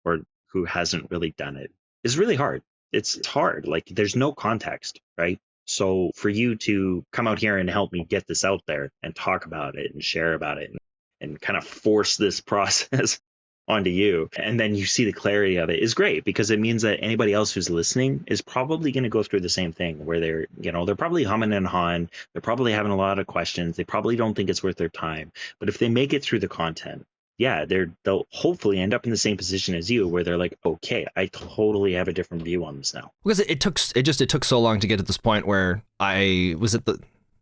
or who hasn't really done it is really hard. It's hard. Like there's no context, right? So for you to come out here and help me get this out there and talk about it and share about it and kind of force this process onto you, and then you see the clarity of it, is great, because it means that anybody else who's listening is probably going to go through the same thing where they're probably humming and hawing, they're probably having a lot of questions, they probably don't think it's worth their time, but if they make it through the content, yeah, they'll hopefully end up in the same position as you, where they're like, okay, I totally have a different view on this now. Because it took so long to get to this point where I was at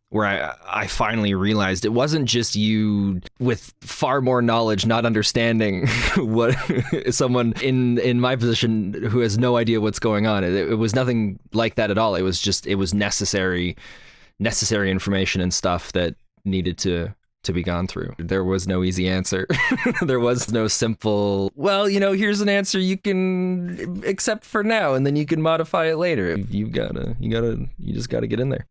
where I finally realized it wasn't just you with far more knowledge not understanding what someone in my position who has no idea what's going on. It was nothing like that at all. It was necessary information and stuff that needed to be gone through. There was no easy answer. There was no simple, well, here's an answer you can accept for now and then you can modify it later. You just gotta get in there.